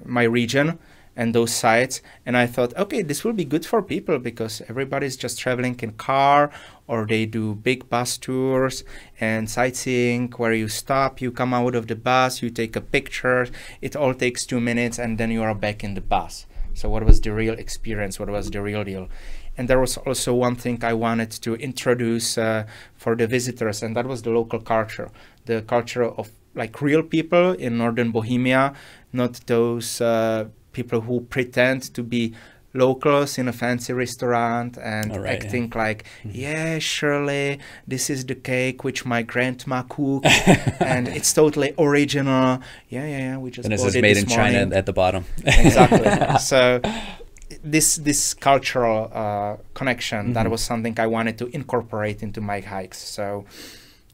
region and those sites. And I thought, okay, this will be good for people because everybody's just traveling in car, or they do big bus tours and sightseeing where you stop, you come out of the bus, you take a picture. It all takes 2 minutes and then you are back in the bus. So what was the real experience? What was the real deal? And there was also one thing I wanted to introduce for the visitors, and that was the local culture. The culture of like real people in northern Bohemia, not those people who pretend to be locals in a fancy restaurant and acting like, yeah, surely this is the cake which my grandma cooked and it's totally original. Yeah, we just and bought this is it made this in morning. China at the bottom. Exactly. So this cultural connection, that was something I wanted to incorporate into my hikes. So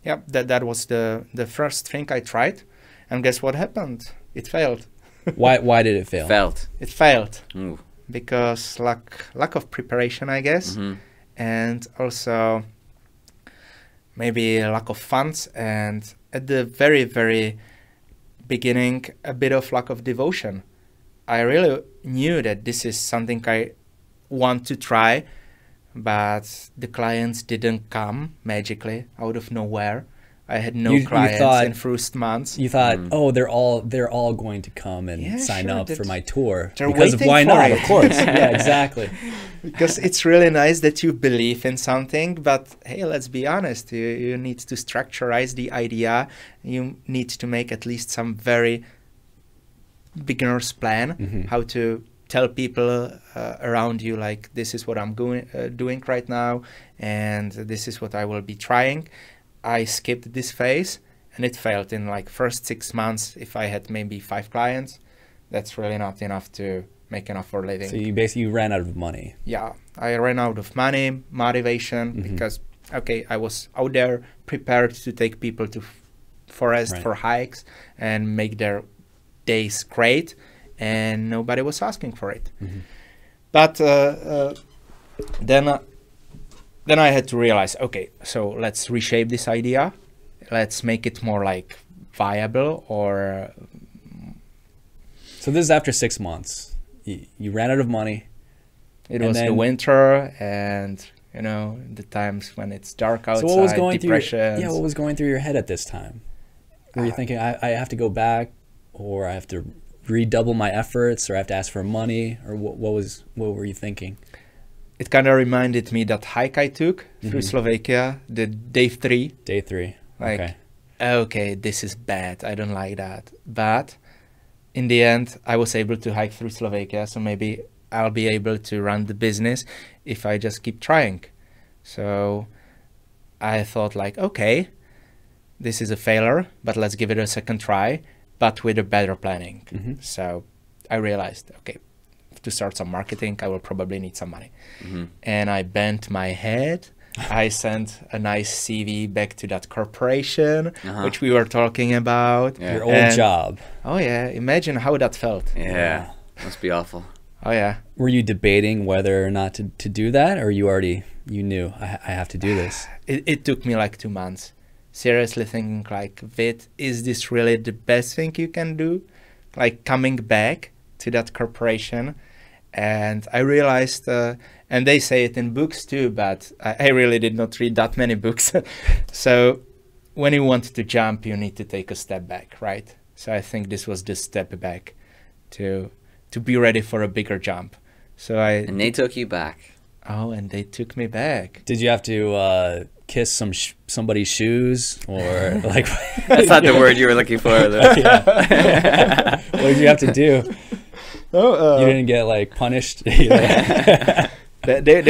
yeah, that was the first thing I tried. And guess what happened? It failed. Why did it fail? It failed Ooh. because lack of preparation, I guess, and also maybe a lack of funds, and at the very, very beginning, a bit of lack of devotion. I really knew that this is something I want to try, but the clients didn't come magically out of nowhere. I had no clients in first months. You thought, oh, they're all going to come and sign up for my tour because of why not? Of course, yeah, exactly. Because it's really nice that you believe in something, but hey, let's be honest. You need to structurize the idea. You need to make at least some very beginner's plan how to tell people around you, like, this is what I'm doing right now, and this is what I will be trying. I skipped this phase and it failed in like first 6 months. If I had maybe 5 clients, that's really not enough to make enough for living. So you basically ran out of money. Yeah, I ran out of money, motivation, because, okay, I was out there prepared to take people to forest for hikes and make their days great, and nobody was asking for it. But then I had to realize, okay, so let's reshape this idea. Let's make it more like viable, or... So this is after 6 months. You ran out of money. It was the winter, and, you know, the times when it's dark outside, so what was going depression. What was going through your head at this time? Were you thinking, I have to go back, or I have to redouble my efforts, or I have to ask for money, or what were you thinking? It kind of reminded me that hike I took through Slovakia, the day 3. Day 3. Like, okay, this is bad. I don't like that. But in the end, I was able to hike through Slovakia, so maybe I'll be able to run the business if I just keep trying. So I thought, like, okay, this is a failure, but let's give it a second try, but with a better planning. So I realized, okay, to start some marketing, I will probably need some money. And I bent my head. I sent a nice CV back to that corporation, which we were talking about. Your old job. Oh, yeah. Imagine how that felt. Yeah. Must be awful. Oh, yeah. Were you debating whether or not to do that, or you knew, I have to do this? It took me like 2 months. Seriously thinking, like, Vit, is this really the best thing you can do? Like, coming back to that corporation. And I realized, and they say it in books too, but I really did not read that many books. So when you want to jump, you need to take a step back, right? So I think this was the step back to be ready for a bigger jump. And they took you back. Oh, and they took me back. Did you have to kiss somebody's shoes, or like? That's not the word you were looking for. What did you have to do? Oh, you didn't get like punished. They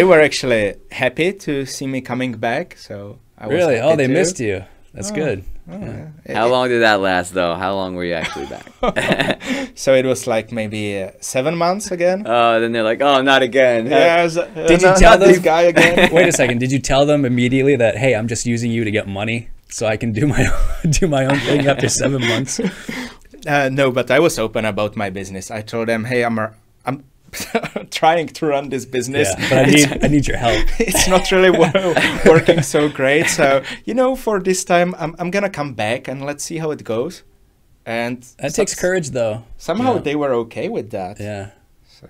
were actually happy to see me coming back, so I was really. happy They too. missed you. That's good. Yeah. How long did that last, though? How long were you actually back? So it was like maybe 7 months again. Oh, then they're like, oh, not again. Yes. Did you tell this guy again? Wait a second. Did you tell them immediately that, hey, I'm just using you to get money so I can do my own thing after 7 months? No, but I was open about my business. I told them, hey, I'm trying to run this business. Yeah, but I need your help. It's not really working so great. So, you know, for this time, I'm going to come back and let's see how it goes. And that takes courage, though. Somehow they were okay with that. Yeah. So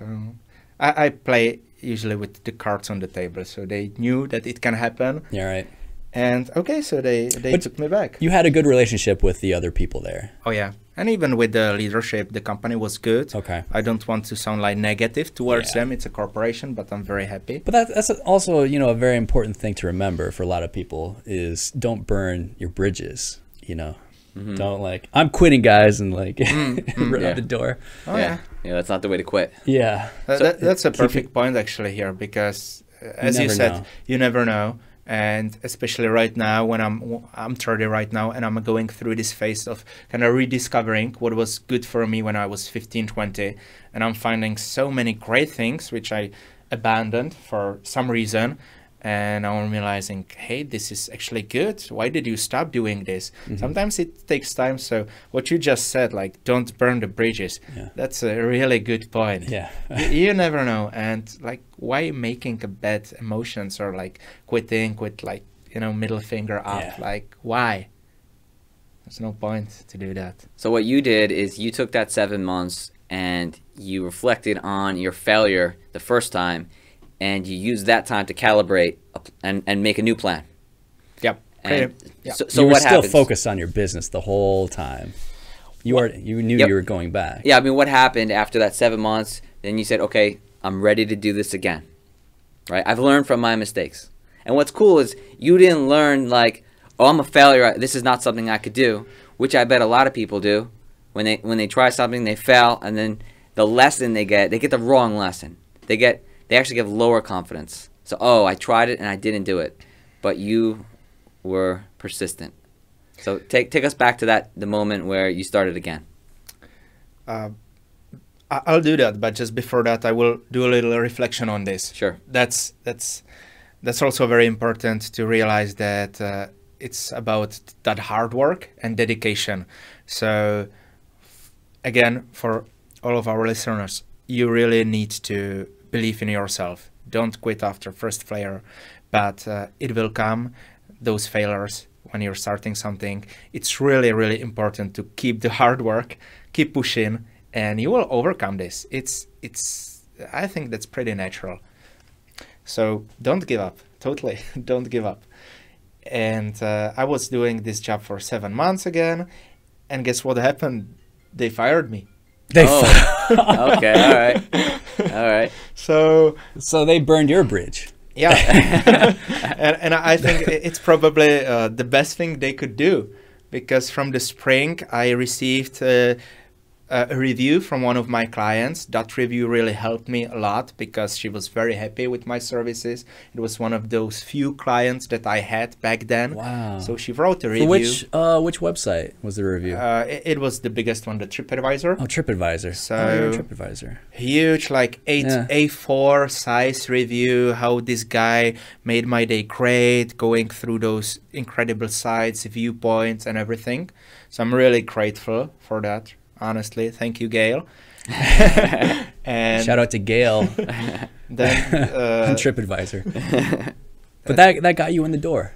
I play usually with the cards on the table. So they knew that it can happen. Yeah, right. And okay, so they took me back. You had a good relationship with the other people there. Oh, yeah. And even with the leadership, the company was good. Okay. I don't want to sound like negative towards them. It's a corporation, but I'm very happy. But that's also, you know, a very important thing to remember for a lot of people is don't burn your bridges, you know. Don't like, I'm quitting, guys, and like run out the door. Oh, yeah. Yeah, that's not the way to quit. Yeah. That's a perfect point, actually, here, because as you said, you never know. And especially right now, when I'm 30 right now, and I'm going through this phase of kind of rediscovering what was good for me when I was 15, 20. And I'm finding so many great things which I abandoned for some reason. And now I'm realizing, hey, this is actually good. Why did you stop doing this? Sometimes it takes time. So what you just said, like, don't burn the bridges. That's a really good point. Yeah. You never know. And like, why making a bad emotions or like quitting with like, you know, middle finger up? Like, why? There's no point to do that. So what you did is you took that 7 months and you reflected on your failure the first time, and you used that time to calibrate and make a new plan. Yep. And Yep. so you were what still happens? focused on your business the whole time. You knew you were going back. Yeah, I mean, what happened after that 7 months? Then you said, okay, I'm ready to do this again, right? I've learned from my mistakes. And what's cool is you didn't learn like, oh, I'm a failure, this is not something I could do, which I bet a lot of people do. When they try something, they fail, and then the lesson they get the wrong lesson. They actually get lower confidence. So, oh, I tried it and I didn't do it, but you were persistent. So take us back to the moment where you started again. I'll do that, but just before that, I will do a little reflection on this. Sure. That's also very important to realize that it's about that hard work and dedication. So again, for all of our listeners, you really need to believe in yourself. Don't quit after first failure, but it will come, those failures, when you're starting something. It's really, really important to keep the hard work, keep pushing, and you will overcome this. I think that's pretty natural. So don't give up, totally, don't give up. And I was doing this job for 7 months again, and guess what happened? They fired me. Okay, all right. So they burned your bridge. Yeah, and I think it's probably the best thing they could do, because from the spring I received a review from one of my clients. That review really helped me a lot because she was very happy with my services. It was one of those few clients that I had back then. Wow. So she wrote a review. For which website was the review? It was the biggest one, the TripAdvisor. Oh, TripAdvisor. So you're a TripAdvisor. Huge, like A4 size review, how this guy made my day great, going through those incredible sites, viewpoints and everything. So I'm really grateful for that. Honestly, thank you, Gail. And shout out to Gail. Then on TripAdvisor. But that got you in the door.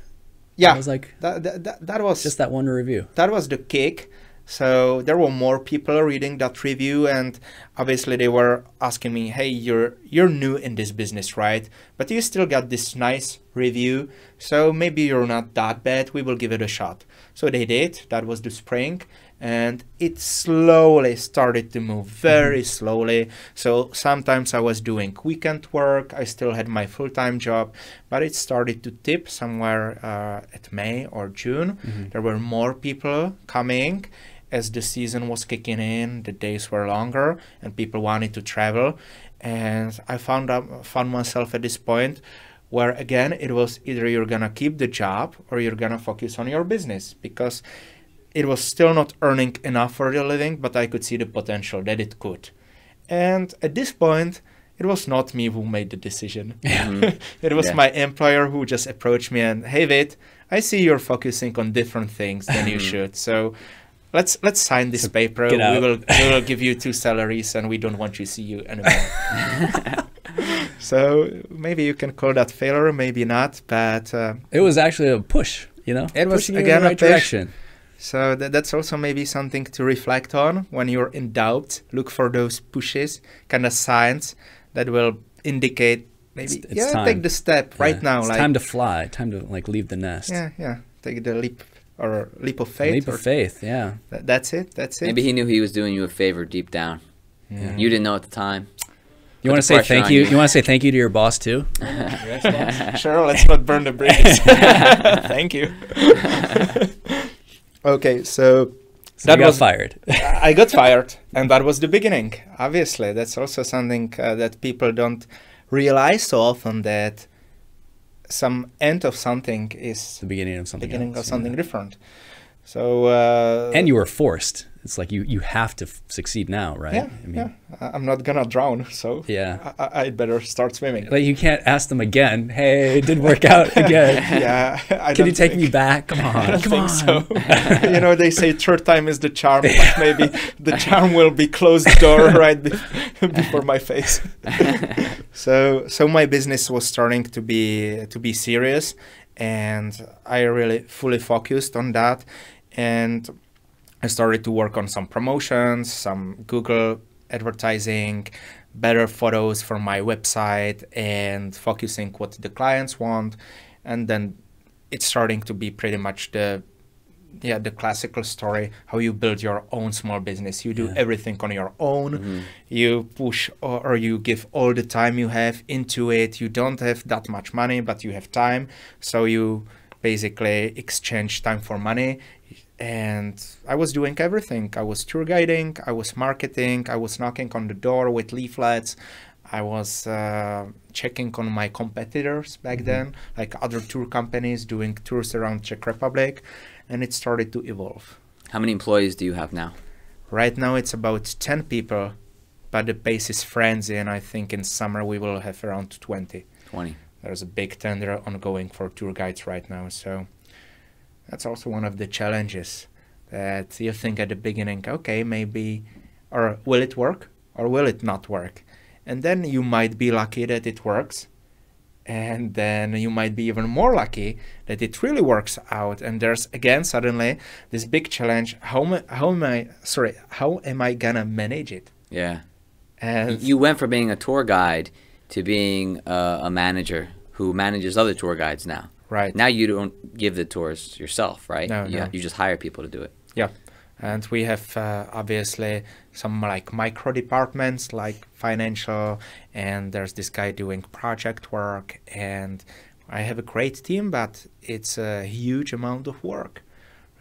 Yeah, I was like, that was just that one review. That was the kick. So there were more people reading that review, and obviously they were asking me, "Hey, you're new in this business, right? But you still got this nice review, so maybe you're not that bad. We will give it a shot." So they did. That was the spring, and it slowly started to move, very slowly. So sometimes I was doing weekend work. I still had my full-time job, but it started to tip somewhere at May or June. There were more people coming. As the season was kicking in, the days were longer and people wanted to travel. And I found myself at this point where, again, it was either you're going to keep the job or you're going to focus on your business, because it was still not earning enough for the living, but I could see the potential that it could. And at this point, it was not me who made the decision. It was my employer who just approached me and, "Hey, Vit, I see you're focusing on different things than you should. So let's sign this paper. We will give you 2 salaries, and we don't want to see you anymore." So maybe you can call that failure, maybe not, but it was actually a push. It was pushing again in the right a push. direction. So that's also maybe something to reflect on when you're in doubt. Look for those pushes, kind of signs that will indicate maybe it's time. Take the step right now. It's time to fly. Time to leave the nest. Yeah. Take the leap of faith. Leap of faith. Yeah. That's it. Maybe he knew he was doing you a favor deep down. Yeah. You didn't know at the time. You want to say thank you? You want to say thank you to your boss too? Yes, boss. Sure. Let's not burn the bridges. Thank you. Okay, so that was fired. I got fired, and that was the beginning. Obviously, that's also something that people don't realize so often, that some end of something is the beginning of something else, something different. So and you were forced. It's like you have to succeed now, right? Yeah, I mean, yeah. I'm not gonna drown, so yeah. I'd better start swimming. Like you can't ask them again. Hey, it didn't work out again. Yeah, Can you take me back? Come on, I don't come think on. so. You know, they say third time is the charm, but maybe the charm will be closed door right before my face. So my business was starting to be serious, and I really fully focused on that, and I started to work on some promotions, some Google advertising, better photos for my website, and focusing what the clients want. And then it's starting to be pretty much the classical story, how you build your own small business. You do everything on your own. You push or you give all the time you have into it. You don't have that much money, but you have time. So you basically exchange time for money. And I was doing everything. I was tour guiding, I was marketing, I was knocking on the door with leaflets. I was checking on my competitors back then, like other tour companies doing tours around Czech Republic. And it started to evolve. How many employees do you have now? Right now it's about 10 people, but the base is frenzy, and I think in summer we will have around 20. 20. There's a big tender ongoing for tour guides right now, so that's also one of the challenges, that you think at the beginning, okay, maybe, or will it work or will it not work? And then you might be lucky that it works. And then you might be even more lucky that it really works out. And there's again suddenly this big challenge. How am I gonna manage it? Yeah. And you went from being a tour guide to being a manager who manages other tour guides now. Right. Now you don't give the tours yourself, right? No. You just hire people to do it. Yeah. And we have obviously some like micro departments like financial, and there's this guy doing project work, and I have a great team, but it's a huge amount of work,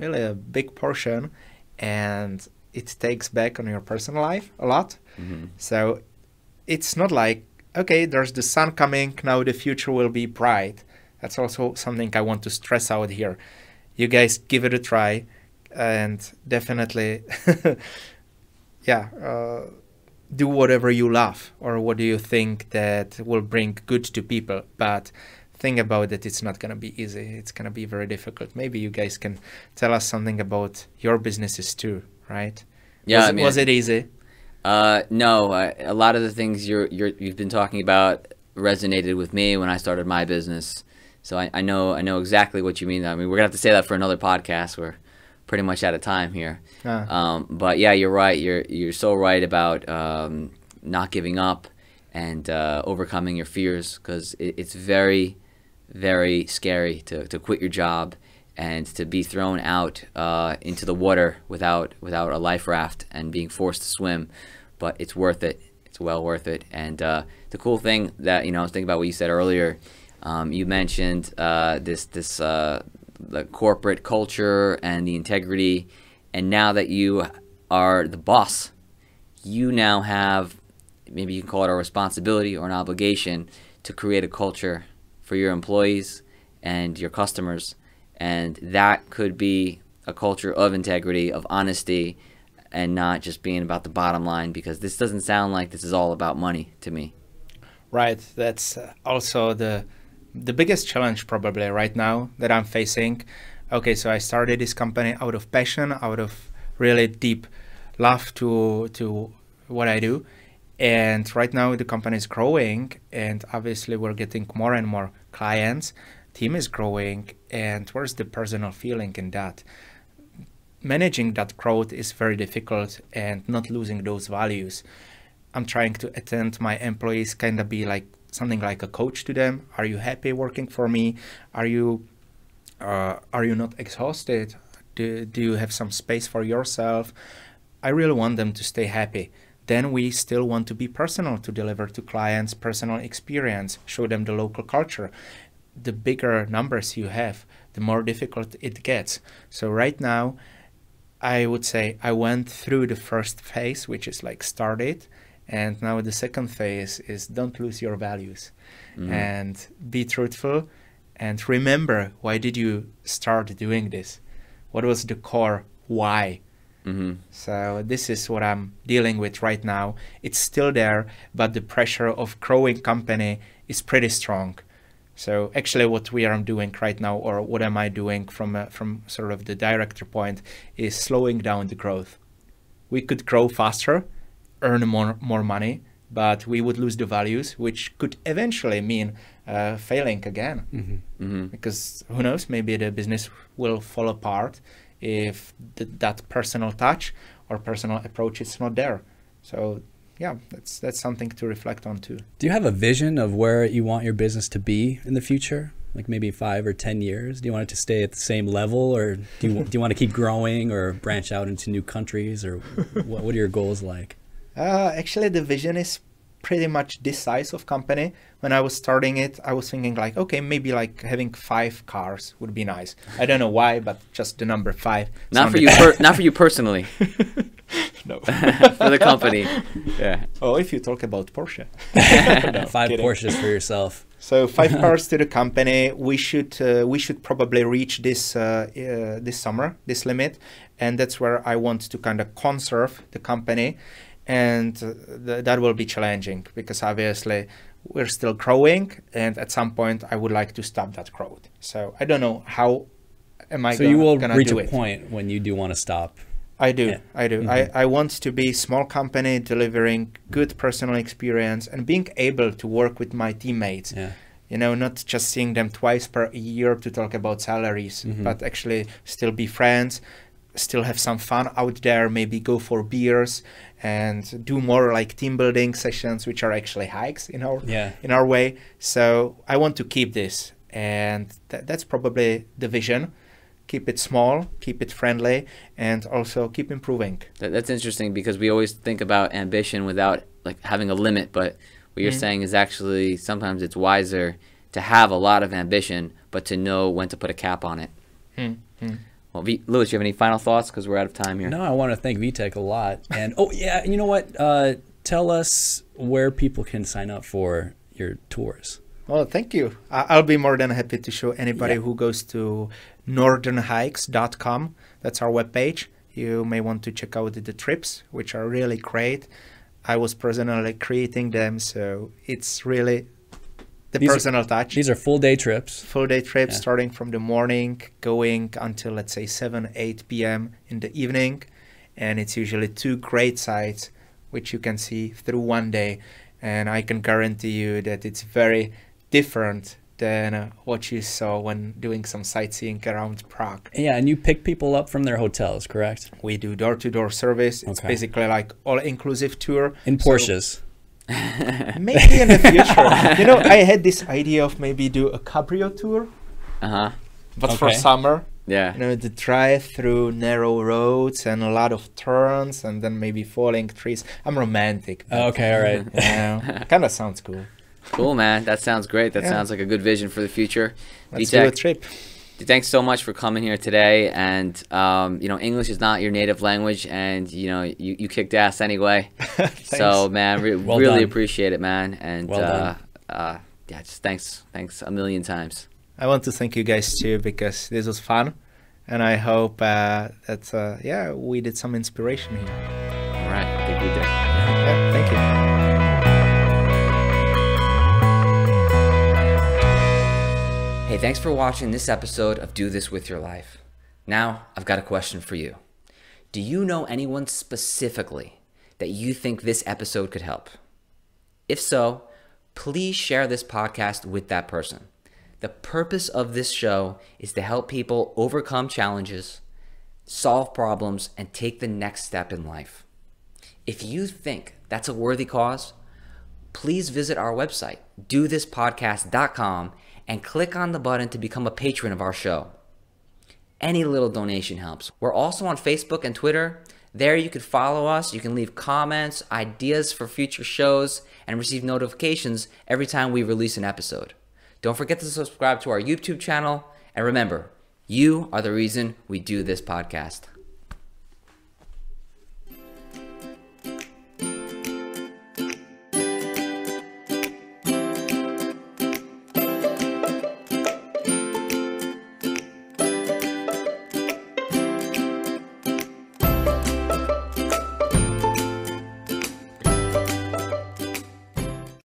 really a big portion, and it takes back on your personal life a lot. So it's not like, okay, there's the sun coming, now the future will be bright. That's also something I want to stress out here. You guys give it a try. And definitely, do whatever you love or what do you think that will bring good to people. But think about it, it's not going to be easy. It's going to be very difficult. Maybe you guys can tell us something about your businesses too, right? Yeah, was it easy? No, a lot of the things you've been talking about resonated with me when I started my business. So I know exactly what you mean. I mean, we're going to have to say that for another podcast. We're pretty much out of time here. But yeah, you're right. You're so right about not giving up and overcoming your fears, because it's very, very scary to quit your job and to be thrown out into the water without a life raft and being forced to swim. But it's worth it. It's well worth it. And the cool thing that, I was thinking about what you said earlier. You mentioned the corporate culture and the integrity, and now that you are the boss, you now have, maybe you can call it a responsibility or an obligation to create a culture for your employees and your customers, and that could be a culture of integrity, of honesty, and not just being about the bottom line, because this doesn't sound like this is all about money to me. Right. That's also the biggest challenge probably right now that I'm facing. Okay, so I started this company out of passion, out of really deep love to what I do. And right now the company is growing, and obviously we're getting more and more clients. Team is growing, and where's the personal feeling in that? Managing that growth is very difficult, and not losing those values. I'm trying to attend my employees, kind of be like something like a coach to them. Are you happy working for me? Are you not exhausted? Do you have some space for yourself? I really want them to stay happy. Then we still want to be personal, to deliver to clients personal experience, show them the local culture. The bigger numbers you have, the more difficult it gets. So right now, I would say I went through the first phase, which is like start it. And now the second phase is don't lose your values and be truthful, and remember, why did you start doing this? What was the core why? So this is what I'm dealing with right now. It's still there, but the pressure of growing company is pretty strong. So actually what we are doing right now, or what am I doing from sort of the director point, is slowing down the growth. We could grow faster, earn more money, but we would lose the values, which could eventually mean failing again. Because who knows, maybe the business will fall apart if that personal touch or personal approach is not there. So yeah, that's something to reflect on too. Do you have a vision of where you want your business to be in the future? Like maybe 5 or 10 years? Do you want it to stay at the same level, or do you want to keep growing or branch out into new countries, or what are your goals like? Actually, the vision is pretty much this size of company. When I was starting it, I was thinking like, okay, maybe like having 5 cars would be nice. I don't know why, but just the number 5. Not for you, not for you personally. No. For the company. Yeah. Oh, if you talk about Porsche. No, 5 kidding. Porsches for yourself. So 5 cars to the company. We should probably reach this this summer, this limit, and that's where I want to kind of conserve the company. And that will be challenging because obviously we're still growing, and at some point I would like to stop that growth. So I don't know how am I. So you will reach a point when you do want to stop. I do. I want to be a small company delivering good personal experience and being able to work with my teammates. Yeah. You know, not just seeing them twice per year to talk about salaries, but actually still be friends, still have some fun out there, maybe go for beers and do more like team building sessions, which are actually hikes in our way. So I want to keep this, and that's probably the vision. Keep it small, keep it friendly, and also keep improving. That's interesting, because we always think about ambition without like having a limit, but what you're saying is actually sometimes it's wiser to have a lot of ambition, but to know when to put a cap on it. Well, Louis, you have any final thoughts? Because we're out of time here. No, I want to thank Vitek a lot. And oh yeah, you know what? Tell us where people can sign up for your tours. Well, thank you. I'll be more than happy to show anybody who goes to northernhikes.com. That's our webpage. You may want to check out the trips, which are really great. I was personally creating them, so it's really the personal touch. These are full-day trips. Full-day trips, starting from the morning, going until, let's say, 7, 8 p.m. in the evening. And it's usually 2 great sites, which you can see through one day. And I can guarantee you that it's very different than what you saw when doing some sightseeing around Prague. Yeah, and you pick people up from their hotels, correct? We do door-to-door service. It's basically like all-inclusive tour. In Porsches. Maybe in the future. You know, I had this idea of maybe do a cabrio tour. But for summer. Yeah. You know, the drive through narrow roads and a lot of turns, and then maybe falling trees. I'm romantic. Okay, all right. You know, kind of sounds cool. Cool, man. That sounds great. That sounds like a good vision for the future. Let's do a trip. Thanks so much for coming here today. And, you know, English is not your native language, and, you know, you kicked ass anyway. So, man, really appreciate it, man. And, yeah, just thanks a million times. I want to thank you guys too, because this was fun. And I hope that, yeah, we did some inspiration here. All right. I think we did. Yeah, thank you. Hey, thanks for watching this episode of Do This With Your Life. Now, I've got a question for you. Do you know anyone specifically that you think this episode could help? If so, please share this podcast with that person. The purpose of this show is to help people overcome challenges, solve problems, and take the next step in life. If you think that's a worthy cause, please visit our website, dothispodcast.com, and click on the button to become a patron of our show. Any little donation helps. We're also on Facebook and Twitter. There you can follow us, you can leave comments, ideas for future shows, and receive notifications every time we release an episode. Don't forget to subscribe to our YouTube channel, and remember, you are the reason we do this podcast.